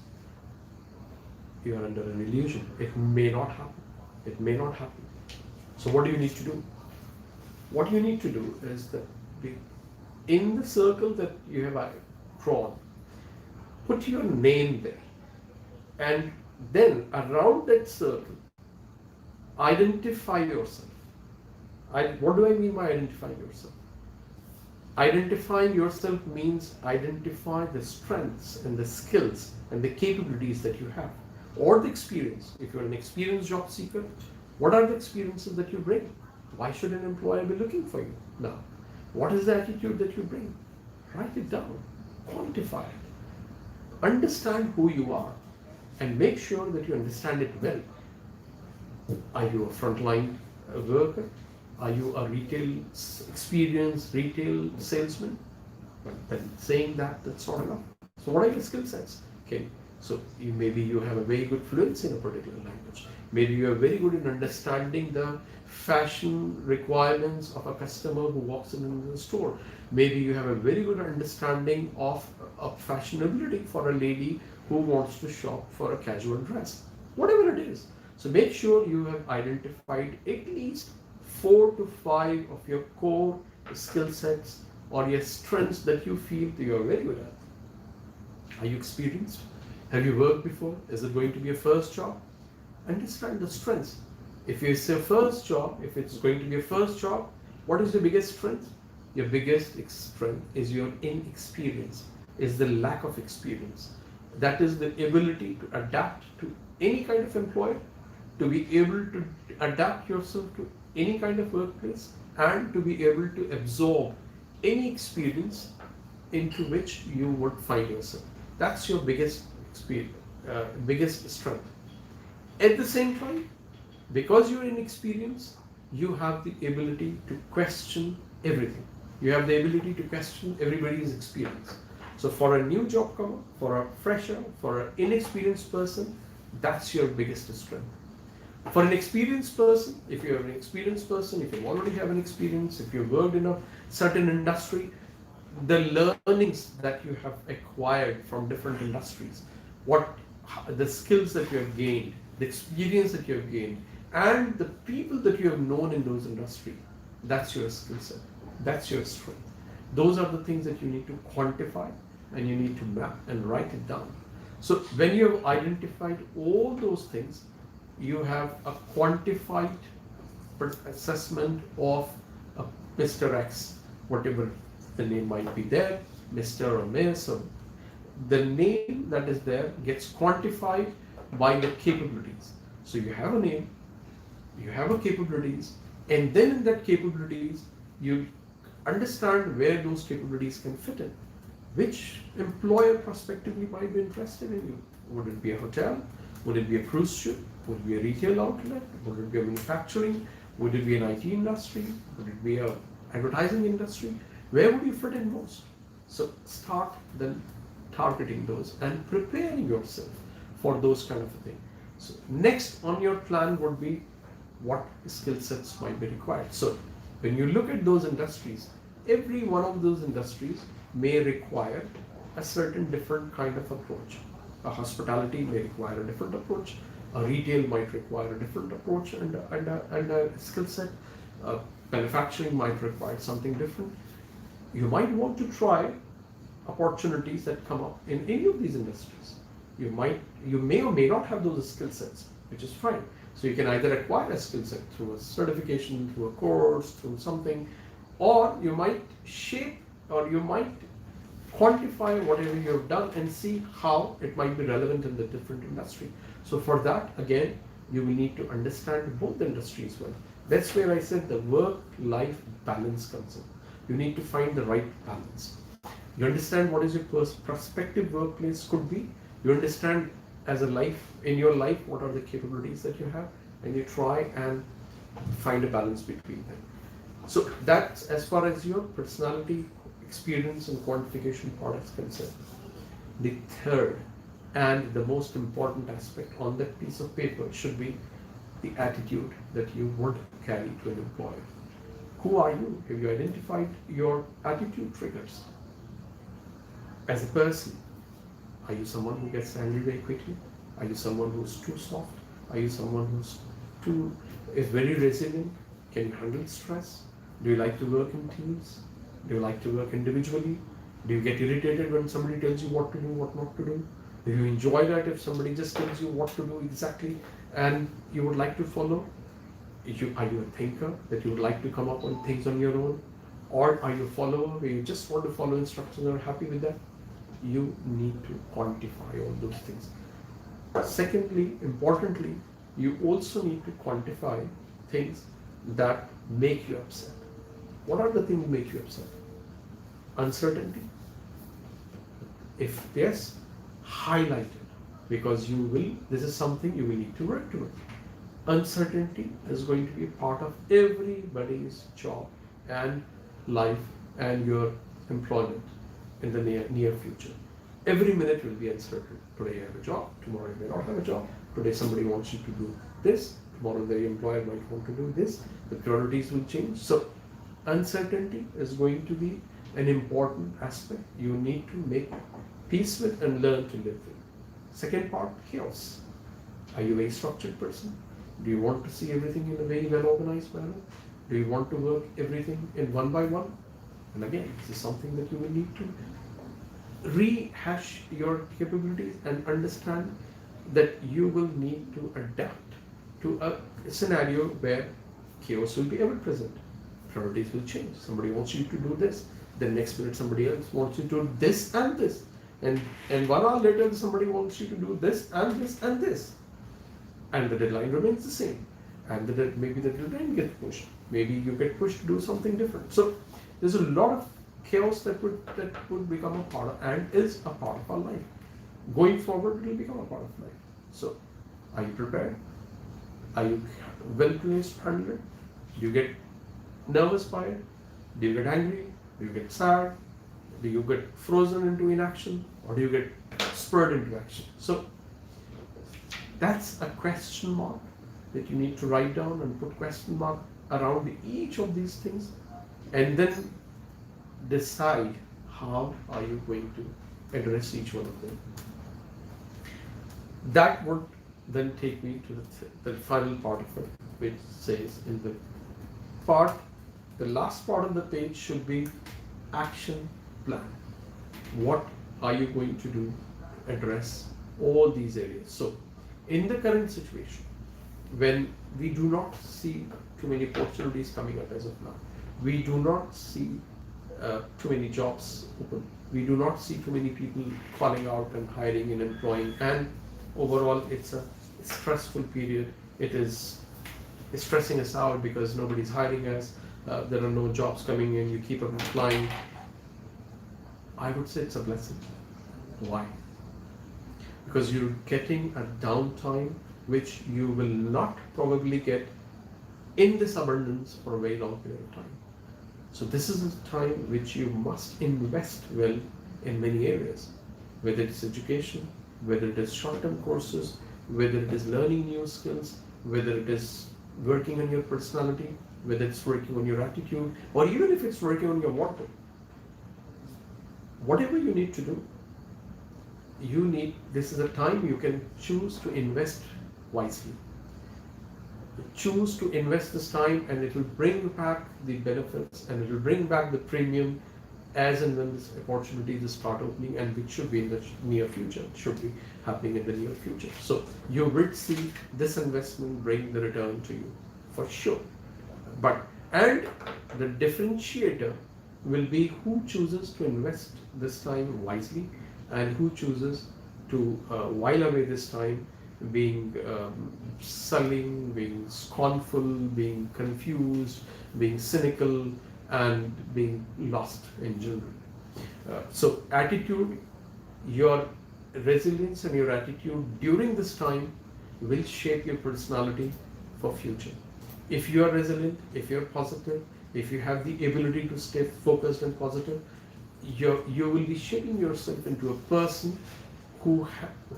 you are under an illusion. It may not happen. It may not happen. So what do you need to do? What you need to do is that in the circle that you have drawn, put your name there. And then around that circle, identify yourself. What do I mean by identifying yourself? Identifying yourself means identify the strengths and the skills and the capabilities that you have, or the experience. If you're an experienced job seeker, what are the experiences that you bring? Why should an employer be looking for you now? What is the attitude that you bring? Write it down, quantify it, understand who you are, and make sure that you understand it well. Are you a frontline worker? Are you a experienced retail salesman? Well, then saying that's not enough. So what are your skill sets? Okay, so maybe you have a very good fluency in a particular language. Maybe you are very good in understanding the fashion requirements of a customer who walks into the store. Maybe you have a very good understanding of fashionability for a lady who wants to shop for a casual dress. Whatever it is. So make sure you have identified at least 4 to 5 of your core skill sets or your strengths that you feel that you are very good at. Are you experienced? Have you worked before? Is it going to be a first job? Understand the strengths. If it's your first job, if it's going to be a first job, what is your biggest strength? Your biggest strength is your inexperience, is the lack of experience. That is the ability to adapt to any kind of employer, to be able to adapt yourself to any kind of workplace, and to be able to absorb any experience into which you would find yourself. That's your biggest experience, biggest strength. At the same time, because you're inexperienced, you have the ability to question everything. You have the ability to question everybody's experience. So for a new job comer, for a fresher, for an inexperienced person, that's your biggest strength. For an experienced person, if you're an experienced person, if you already have an experience, if you've worked in a certain industry, the learnings that you have acquired from different industries, the skills that you have gained, the experience that you have gained, and the people that you have known in those industries, that's your skill set, that's your strength. Those are the things that you need to quantify and you need to map and write it down. So when you have identified all those things, you have a quantified assessment of a Mr. X, whatever the name might be there, Mr. or Miss, or the name that is there gets quantified by the capabilities. So you have a name, you have a capabilities, and then in that capabilities, you understand where those capabilities can fit in. Which employer prospectively might be interested in you? Would it be a hotel? Would it be a cruise ship? Would it be a retail outlet? Would it be a manufacturing? Would it be an IT industry? Would it be a advertising industry? Where would you fit in most? So start then targeting those and preparing yourself for those kind of a thing. So next on your plan would be what skill sets might be required. So when you look at those industries, every one of those industries may require a certain different kind of approach. A hospitality may require a different approach. A retail might require a different approach and a skill set. Manufacturing might require something different. You might want to try opportunities that come up in any of these industries. You may or may not have those skill sets, which is fine. So you can either acquire a skill set through a certification, through a course, through something, or you might shape or you might quantify whatever you have done and see how it might be relevant in the different industry. So for that, again, you will need to understand both the industries well. That's where I said the work-life balance comes in. You need to find the right balance. You understand what is your prospective workplace could be. You understand as a life, in your life, what are the capabilities that you have, and you try and find a balance between them. So that's as far as your personality, experience and quantification part is concerned. The third and the most important aspect on that piece of paper should be the attitude that you want to carry to an employer. Who are you? Have you identified your attitude triggers? As a person, are you someone who gets angry very quickly? Are you someone who's too soft? Are you someone who's is very resilient? Can you handle stress? Do you like to work in teams? Do you like to work individually? Do you get irritated when somebody tells you what to do, what not to do? Do you enjoy that if somebody just tells you what to do exactly and you would like to follow? Are you a thinker that you would like to come up with things on your own? Or are you a follower where you just want to follow instructions and are happy with that? You need to quantify all those things. Secondly, importantly, you also need to quantify things that make you upset. What are the things that make you upset? Uncertainty. If yes, highlight it, because this is something you will need to work towards. Uncertainty is going to be a part of everybody's job and life and your employment in the near future. Every minute will be uncertain. Today you have a job, tomorrow you may not have a job. Today somebody wants you to do this, tomorrow the employer might want to do this. The priorities will change. So uncertainty is going to be an important aspect you need to make peace with and learn to live with. Second part, chaos. Are you a very structured person? Do you want to see everything in a very well organized manner? Do you want to work everything in one by one? And again, this is something that you will need to rehash your capabilities and understand that you will need to adapt to a scenario where chaos will be ever present. Priorities will change. Somebody wants you to do this, then next minute somebody else wants you to do this and this. And 1 hour later somebody wants you to do this and this and this. And the deadline remains the same. And maybe the deadline gets pushed. Maybe you get pushed to do something different. So there's a lot of chaos that would become a part of and is a part of our life. Going forward, it will become a part of life. So are you prepared? Are you well placed to handle it? Do you get nervous by it? Do you get angry? Do you get sad? Do you get frozen into inaction? Or do you get spurred into action? So that's a question mark that you need to write down and put question mark around each of these things, and then decide how are you going to address each one of them. That would then take me to the final part of it, which says in the last part of the page should be action plan. What are you going to do to address all these areas? So, in the current situation, when we do not see too many opportunities coming up as of now, we do not see too many jobs open, we do not see too many people calling out and hiring and employing, and overall it's a stressful period. It is stressing us out because nobody's hiring us, there are no jobs coming in, you keep on applying. I would say it's a blessing. Why? Because you're getting a downtime which you will not probably get in this abundance for a very long period of time. So this is a time which you must invest well in many areas, whether it's education, whether it is short-term courses, whether it is learning new skills, whether it is working on your personality, whether it's working on your attitude, or even if it's working on your wardrobe. Whatever you need to do, this is a time you can choose to invest wisely. Choose to invest this time, and it will bring back the benefits, and it will bring back the premium as and when this opportunities start opening, and which should be in the near future, it should be happening in the near future. So you will see this investment bring the return to you for sure. And the differentiator will be who chooses to invest this time wisely, and who chooses to while away this time being sulling, being scornful, being confused, being cynical, and being lost in general. So attitude, your resilience and your attitude during this time will shape your personality for future. If you are resilient, if you're positive, if you have the ability to stay focused and positive, you will be shaping yourself into a person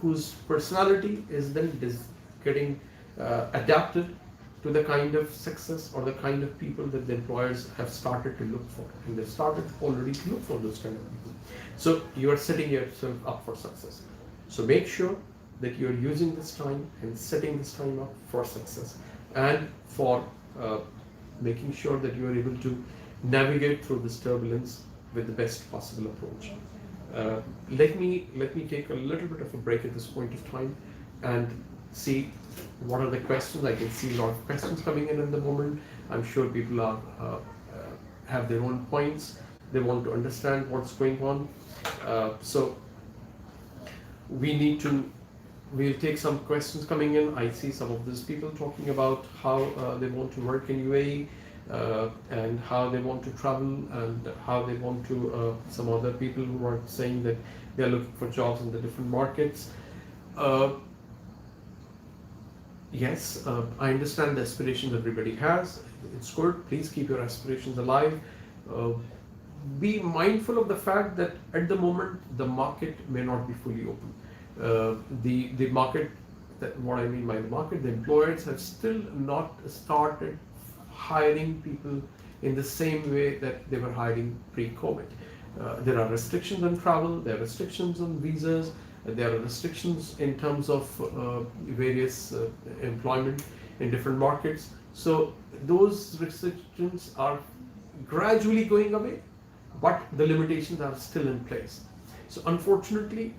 whose personality is then getting adapted to the kind of success or the kind of people that the employers have started to look for, and they've started already to look for those kind of people. So you are setting yourself up for success. So make sure that you're using this time and setting this time up for success, and for making sure that you are able to navigate through this turbulence with the best possible approach. Let me take a little bit of a break at this point of time and see what are the questions. I can see a lot of questions coming in the moment. I'm sure people are have their own points. They want to understand what's going on. So we'll take some questions coming in. I see some of these people talking about how they want to work in UAE, and how they want to travel, and how they want to, some other people who are saying that they are looking for jobs in the different markets. Yes, I understand the aspirations everybody has. It's good. Please keep your aspirations alive. Be mindful of the fact that at the moment the market may not be fully open. The market, what I mean by the market, the employers have still not started hiring people in the same way that they were hiring pre-COVID. There are restrictions on travel, there are restrictions on visas, there are restrictions in terms of various employment in different markets. So those restrictions are gradually going away, but the limitations are still in place. So unfortunately,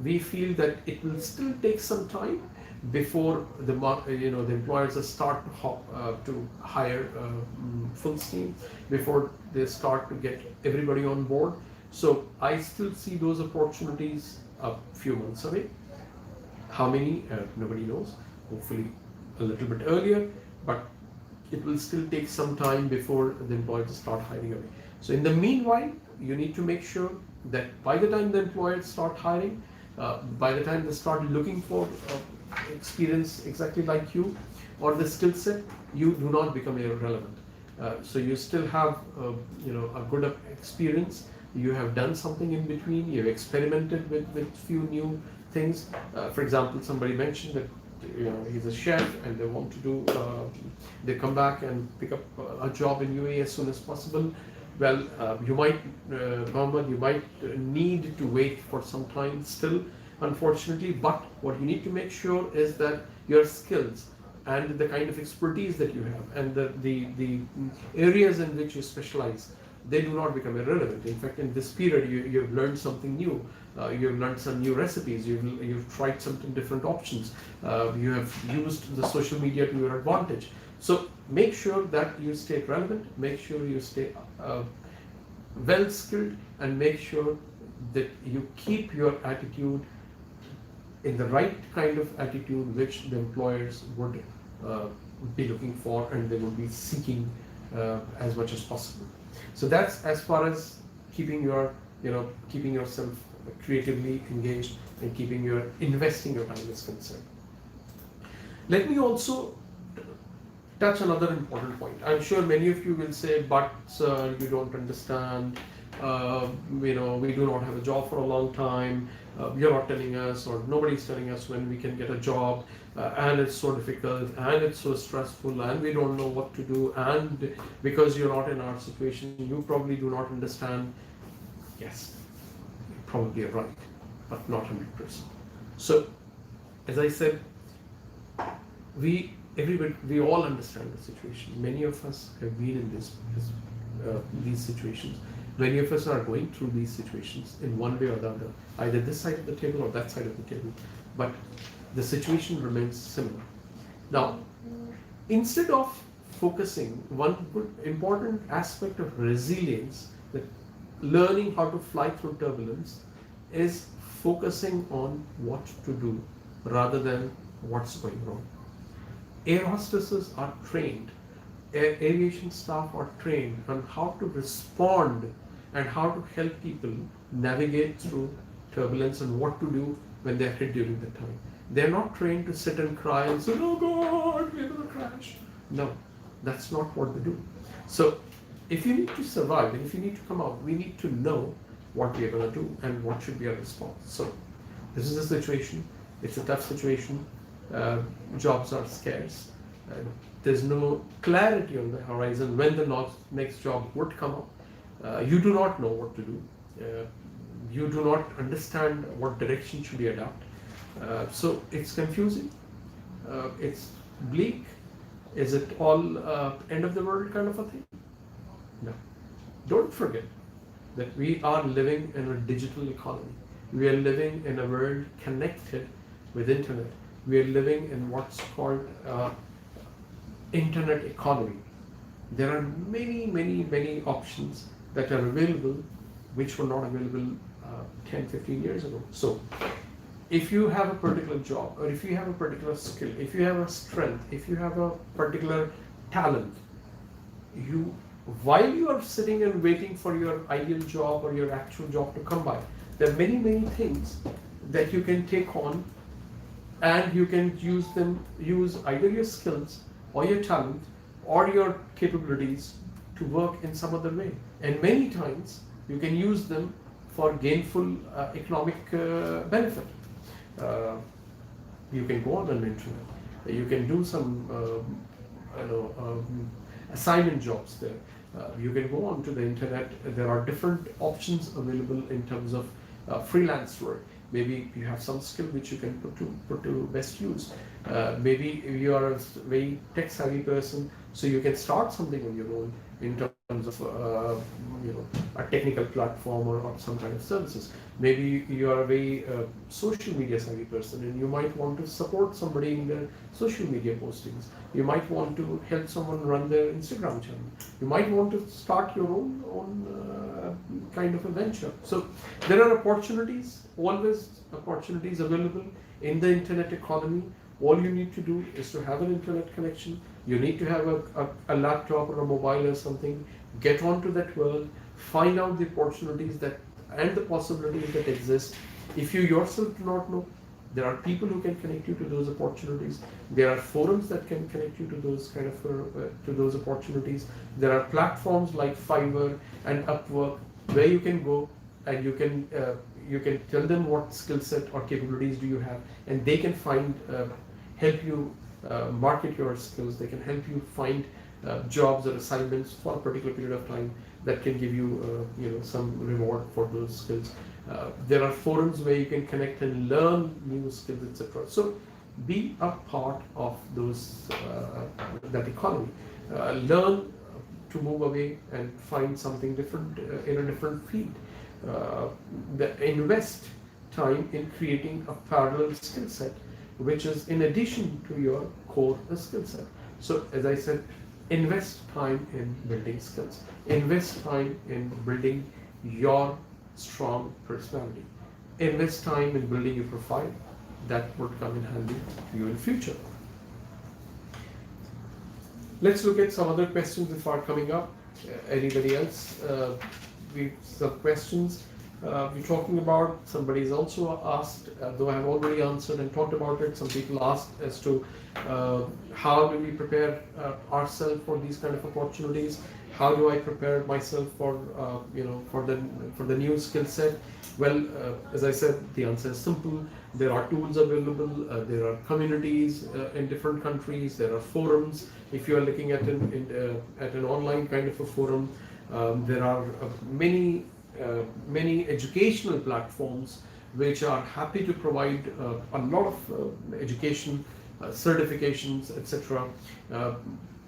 we feel that it will still take some time before the employers start to hire full steam, before they start to get everybody on board. So I still see those opportunities a few months away. How many? Nobody knows. Hopefully a little bit earlier, but it will still take some time before the employers start hiring away. So in the meanwhile, you need to make sure that by the time the employers start hiring, by the time they start looking for experience exactly like you or the skill set, you do not become irrelevant. So you still have a good experience. You have done something in between. You have experimented with few new things. For example, somebody mentioned that he's a chef and they want to do. They come back and pick up a job in UAE as soon as possible. Well, you might, Mohammed, you might need to wait for some time still, unfortunately. But what you need to make sure is that your skills and the kind of expertise that you have and the areas in which you specialize they do not become irrelevant. In fact, in this period, you've learned something new. You've learned some new recipes. You've tried something different options. You have used the social media to your advantage. So make sure that you stay relevant. Make sure you stay well skilled, and make sure that you keep your attitude in the right kind of attitude which the employers would be looking for, and they would be seeking as much as possible. So that's as far as keeping yourself creatively engaged and investing your time is concerned. Let me also touch another important point. I'm sure many of you will say, but sir, you don't understand. We do not have a job for a long time. You're not telling us, or nobody's telling us when we can get a job, and it's so difficult, and it's so stressful, and we don't know what to do, and because you're not in our situation, you probably do not understand. Yes, you're probably right, but not 100%. So, as I said, we all understand the situation. Many of us have been in these situations. Many of us are going through these situations in one way or the other, either this side of the table or that side of the table, but the situation remains similar. Now, instead of focusing, one important aspect of resilience, that learning how to fly through turbulence, is focusing on what to do rather than what's going wrong. Air hostesses are trained, aviation staff are trained on how to respond and how to help people navigate through turbulence and what to do when they're hit during that time. They're not trained to sit and cry and say, oh God, we're going to crash. No, that's not what they do. So if you need to survive and if you need to come out, we need to know what we are going to do and what should be our response. So this is the situation. It's a tough situation. Jobs are scarce. There's no clarity on the horizon when the next job would come up. You do not know what to do. You do not understand what direction should you adopt. So it's confusing. It's bleak. Is it all end of the world kind of a thing? No. Don't forget that we are living in a digital economy. We are living in a world connected with internet. We are living in what's called internet economy. There are many options that are available which were not available 10-15 years ago. So if you have a particular job, or if you have a particular skill, if you have a strength, if you have a particular talent, while you are sitting and waiting for your ideal job or your actual job to come by, there are many things that you can take on, and you can use either your skills or your talent or your capabilities to work in some other way. And many times you can use them for gainful economic benefit. You can go on the internet. You can do some assignment jobs there. You can go on to the internet. There are different options available in terms of freelance work. Maybe you have some skill which you can put to best use. Maybe you are a very tech savvy person, so you can start something on your own in terms of a technical platform or some kind of services. Maybe you are a very social media savvy person, and you might want to support somebody in their social media postings. You might want to help someone run their Instagram channel. You might want to start your own kind of a venture. So there are opportunities, always opportunities available in the internet economy. All you need to do is to have an internet connection. You need to have a laptop or a mobile or something. Get onto that world, find out the opportunities and the possibilities that exist. If you yourself do not know, there are people who can connect you to those opportunities. There are forums that can connect you to those kind of to those opportunities. There are platforms like Fiverr and Upwork where you can go and you can tell them what skill set or capabilities do you have, and they can help you market your skills. They can help you find jobs or assignments for a particular period of time that can give you some reward for those skills. There are forums where you can connect and learn new skills, etc. So be a part of that economy. Learn to move away and find something different in a different field. Invest time in creating a parallel skill set, which is in addition to your core skill set. So as I said, invest time in building skills. Invest time in building your strong personality. Invest time in building your profile. That would come in handy to you in future. Let's look at some other questions that are coming up. Anybody else? Some questions. We're talking about, somebody's also asked, though I have already answered and talked about it, some people asked as to how do we prepare ourselves for these kind of opportunities? How do I prepare myself for for the new skill set? Well, as I said, the answer is simple. There are tools available. There are communities in different countries. There are forums. If you are looking at an online kind of a forum, there are many educational platforms which are happy to provide a lot of education, certifications, etc.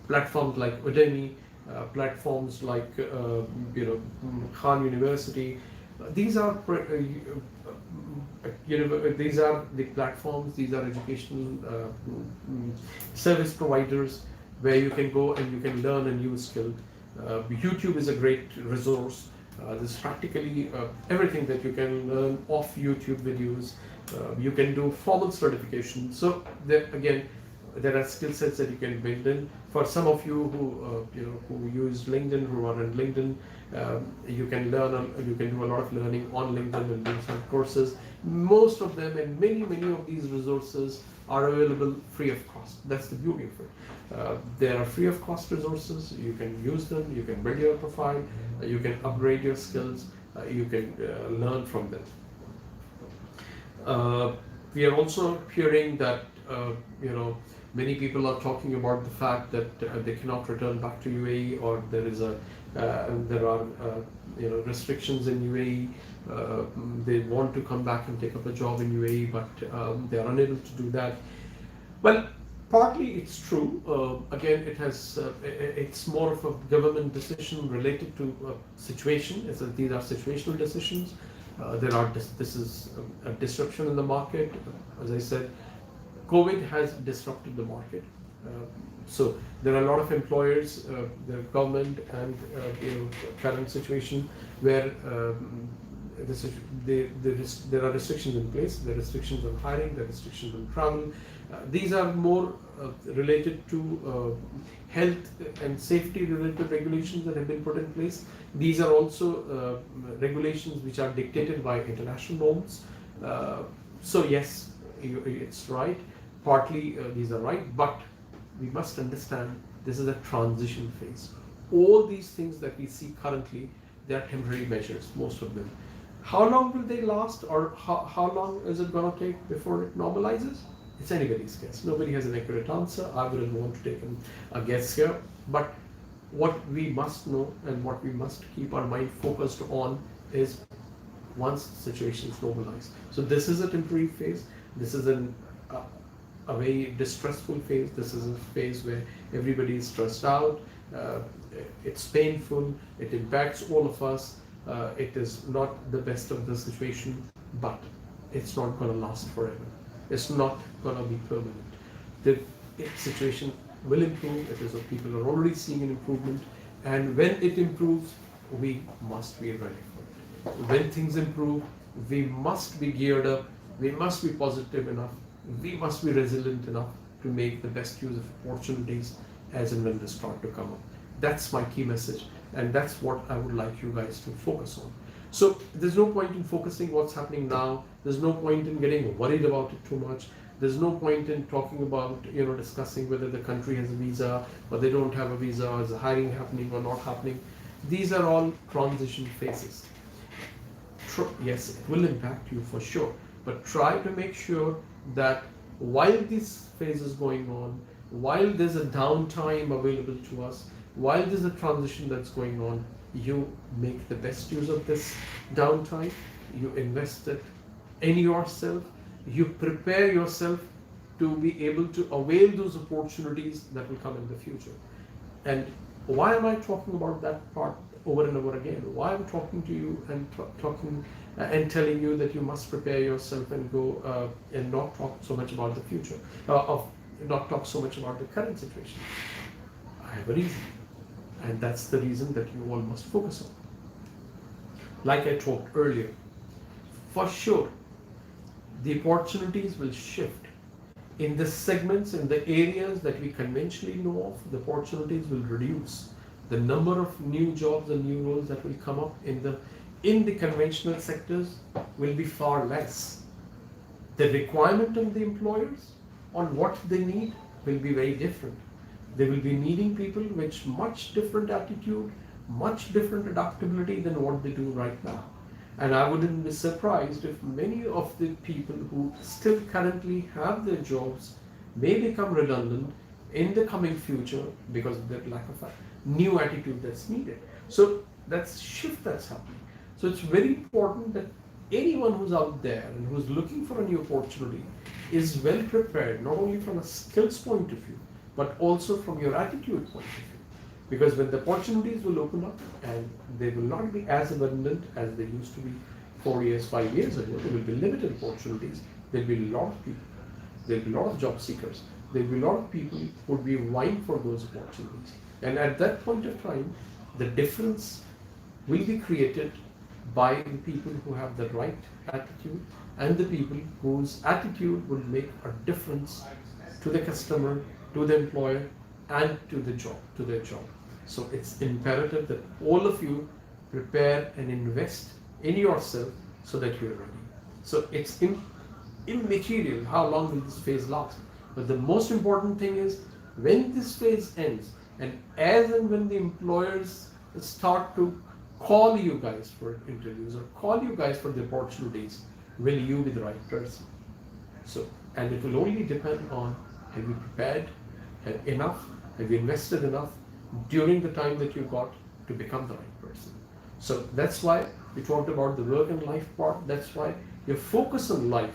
Platforms like Udemy, platforms like Khan University. These are these are the platforms. These are educational service providers where you can go and you can learn a new skill. YouTube is a great resource. There's practically everything that you can learn off YouTube videos. You can do formal certification. So there are skill sets that you can build in. For some of you who use LinkedIn, who are in LinkedIn, you can do a lot of learning on LinkedIn and do some courses. Most of them and many of these resources are available free of cost. That's the beauty of it. There are free of cost resources. You can use them. You can build your profile. You can upgrade your skills. You can learn from them. We are also hearing that many people are talking about the fact that they cannot return back to UAE, or there are restrictions in UAE. They want to come back and take up a job in UAE, but they are unable to do that. Well, partly it's true. Again, it's more of a government decision related to situation. These are situational decisions. This is a disruption in the market. As I said, COVID has disrupted the market. So there are a lot of employers, the government, and current situation where there are restrictions in place. There are restrictions on hiring. There are restrictions on travel. These are more related to health and safety related regulations that have been put in place. These are also regulations which are dictated by international norms. So yes, it's right. Partly these are right, but we must understand this is a transition phase. All these things that we see currently, they are temporary measures, most of them. How long will they last, or how long is it going to take before it normalizes? It's anybody's guess. Nobody has an accurate answer. I wouldn't want to take a guess here. But what we must know and what we must keep our mind focused on is once the situation is normalized. So this is a temporary phase. This is a very distressful phase. This is a phase where everybody is stressed out. It's painful. It impacts all of us. It is not the best of the situation, but it's not going to last forever. It's not going to be permanent. The situation will improve. People are already seeing an improvement, and when it improves, we must be ready for it. When things improve, we must be geared up. We must be positive enough. We must be resilient enough to make the best use of opportunities as and when they start to come up. That's my key message, and that's what I would like you guys to focus on. So there's no point in focusing what's happening now. There's no point in getting worried about it too much. There's no point in talking about, discussing whether the country has a visa or they don't have a visa, or is the hiring happening or not happening. These are all transition phases. Yes, it will impact you for sure, but try to make sure that while this phase is going on, while there's a downtime available to us, while there's a transition that's going on, you make the best use of this downtime. You invest it in yourself. You prepare yourself to be able to avail those opportunities that will come in the future. And Why am I talking about that part over and over again? Why am I talking to you and talking and telling you that you must prepare yourself and go and not talk so much about the future, of not talk so much about the current situation? I have a reason, and that's the reason that you all must focus on. Like I talked earlier, for sure, the opportunities will shift in the segments, in the areas that we conventionally know of. The opportunities will reduce. The number of new jobs and new roles that will come up in the conventional sectors will be far less. The requirement of the employers on what they need will be very different. They will be needing people with much different attitude, much different adaptability than what they do right now. And I wouldn't be surprised if many of the people who still currently have their jobs may become redundant in the coming future because of their lack of a new attitude that's needed. So that's shift that's happening. So it's very important that anyone who's out there and who's looking for a new opportunity is well prepared, not only from a skills point of view, but also from your attitude point of view. Because when the opportunities will open up, and they will not be as abundant as they used to be 4 years, 5 years ago, there will be limited opportunities. There will be a lot of people. There will be a lot of job seekers. There will be a lot of people who would be vying for those opportunities. And at that point of time, the difference will be created by the people who have the right attitude and the people whose attitude will make a difference to the customer, to the employer, and to the job, to their job. So it's imperative that all of you prepare and invest in yourself so that you're ready. So it's immaterial how long will this phase last. But the most important thing is when this phase ends, and as and when the employers start to call you guys for interviews or call you guys for the opportunities, will you be the right person? So, and it will only depend on, have you prepared enough, have you invested enough during the time that you got to become the right person. So that's why we talked about the work and life part. That's why your focus on life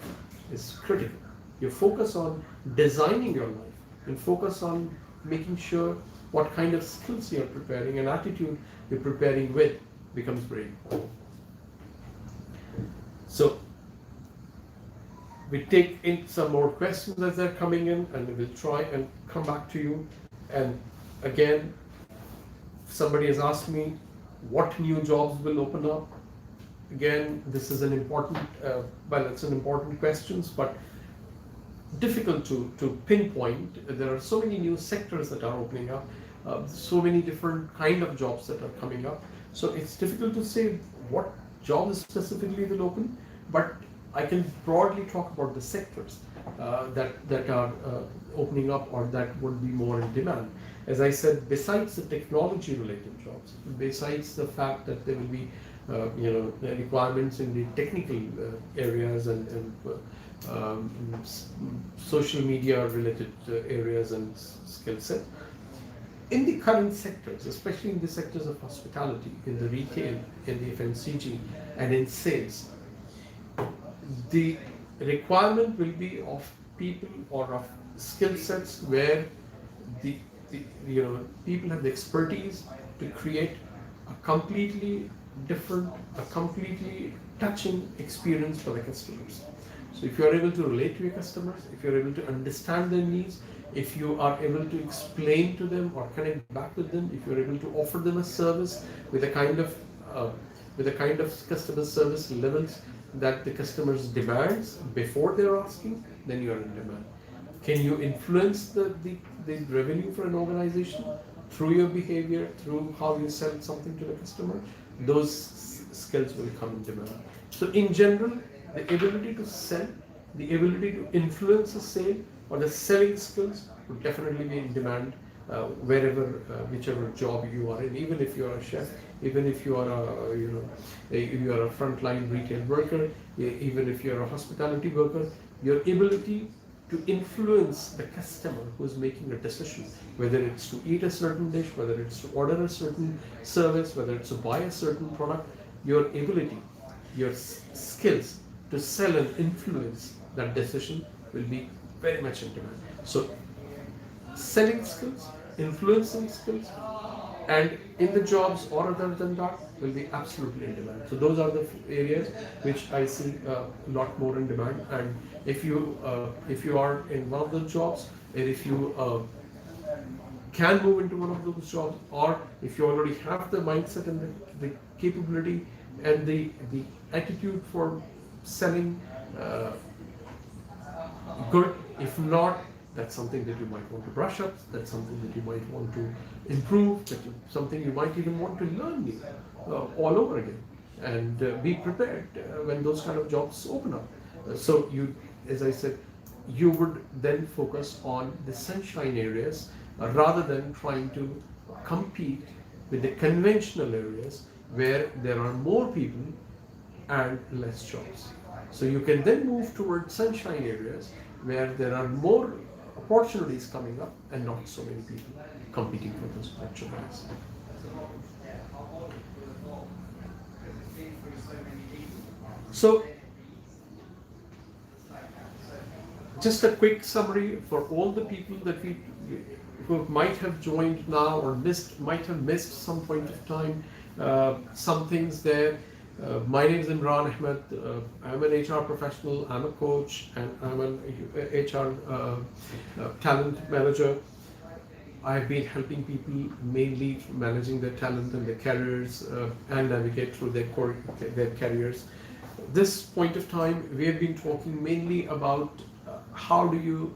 is critical. Your focus on designing your life and focus on making sure what kind of skills you're preparing and attitude you're preparing with becomes very important. So we take in some more questions as they're coming in, and we'll try and come back to you. And again, somebody has asked me what new jobs will open up. Again, this is an important, it's an important question, but difficult to pinpoint. There are so many new sectors that are opening up, so many different kind of jobs that are coming up. So it's difficult to say what jobs specifically will open, but I can broadly talk about the sectors that are opening up or that would be more in demand. As I said, besides the technology-related jobs, besides the fact that there will be the requirements in the technical areas and social media-related areas and skill set, in the current sectors, especially in the sectors of hospitality, in the retail, in the FMCG, and in sales, the requirement will be of people or of skill sets where the people have the expertise to create a completely different, a completely touching experience for the customers. So if you are able to relate to your customers, if you are able to understand their needs, if you are able to explain to them or connect back with them, if you are able to offer them a service with a kind of customer service levels that the customers demands before they're asking, then you are in demand. Can you influence the revenue for an organization through your behavior, through how you sell something to the customer? Those skills will come in demand. So in general, the ability to sell, the ability to influence a sale, or the selling skills would definitely be in demand wherever, whichever job you are in. Even if you are a chef, even if you are a frontline retail worker, even if you are a hospitality worker, your ability to influence the customer who is making a decision, whether it's to eat a certain dish, whether it's to order a certain service, whether it's to buy a certain product, your ability, your skills to sell and influence that decision will be very much in demand. So selling skills, influencing skills, and in the jobs or other than that will be absolutely in demand. So those are the areas which I see a lot more in demand. And if you are in one of those jobs, and if you can move into one of those jobs, or if you already have the mindset and the capability and the attitude for selling good. If not, that's something that you might want to brush up, that's something that you might want to improve, something you might even want to learn new, all over again, and be prepared when those kind of jobs open up. So you, as I said, you would then focus on the sunshine areas rather than trying to compete with the conventional areas where there are more people and less jobs. So you can then move towards sunshine areas where there are more opportunities coming up and not so many people competing for those opportunities. So just a quick summary for all the people that who might have joined now or might have missed some point of time. Some things there. My name is Imran Ahmed. I'm an HR professional, I'm a coach, and I'm an HR talent manager. I've been helping people mainly managing their talent and their careers and navigate through their careers. This point of time, we have been talking mainly about how do you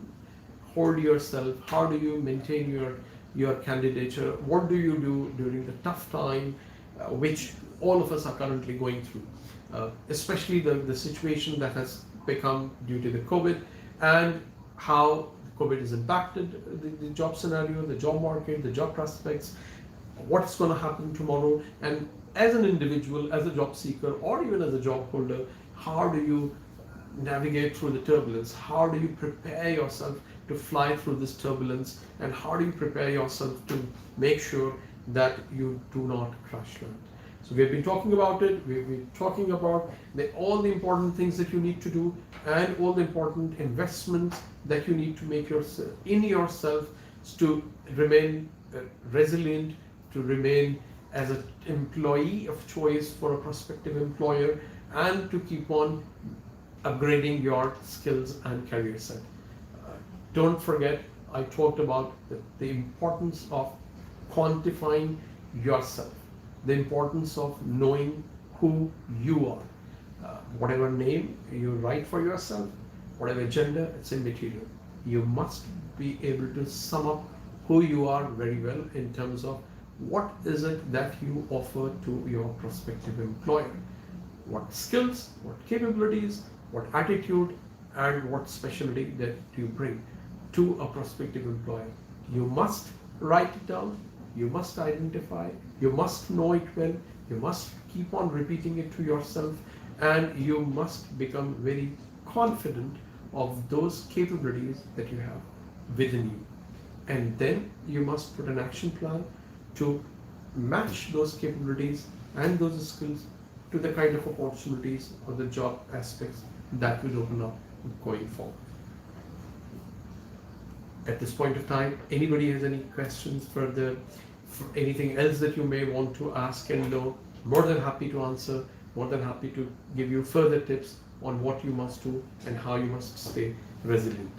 hold yourself, how do you maintain your candidature, what do you do during the tough time, which all of us are currently going through, especially the situation that has become due to the COVID, and how COVID has impacted the job scenario, the job market, the job prospects, what's going to happen tomorrow. And as an individual, as a job seeker, or even as a job holder, how do you navigate through the turbulence? How do you prepare yourself to fly through this turbulence? And how do you prepare yourself to make sure that you do not crash land? So we've been talking about it, we've been talking about all the important things that you need to do and all the important investments that you need to make in yourself to remain resilient, to remain as an employee of choice for a prospective employer, and to keep on upgrading your skills and career set. Don't forget, I talked about the importance of quantifying yourself, the importance of knowing who you are. Whatever name you write for yourself, whatever gender, it's immaterial. You must be able to sum up who you are very well in terms of what is it that you offer to your prospective employer. What skills, what capabilities, what attitude, and what specialty that you bring to a prospective employer. You must write it down, you must identify, you must know it well, you must keep on repeating it to yourself, and you must become very confident of those capabilities that you have within you. And then you must put an action plan to match those capabilities and those skills to the kind of opportunities or the job aspects that will open up going forward. At this point of time, anybody has any questions further, for anything else that you may want to ask and know, more than happy to answer, more than happy to give you further tips on what you must do and how you must stay resilient.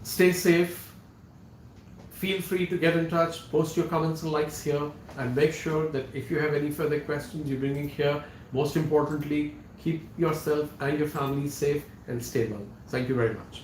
Stay safe. Feel free to get in touch, post your comments and likes here, and make sure that if you have any further questions, you bring it here. Most importantly, keep yourself and your family safe and stay well. Thank you very much.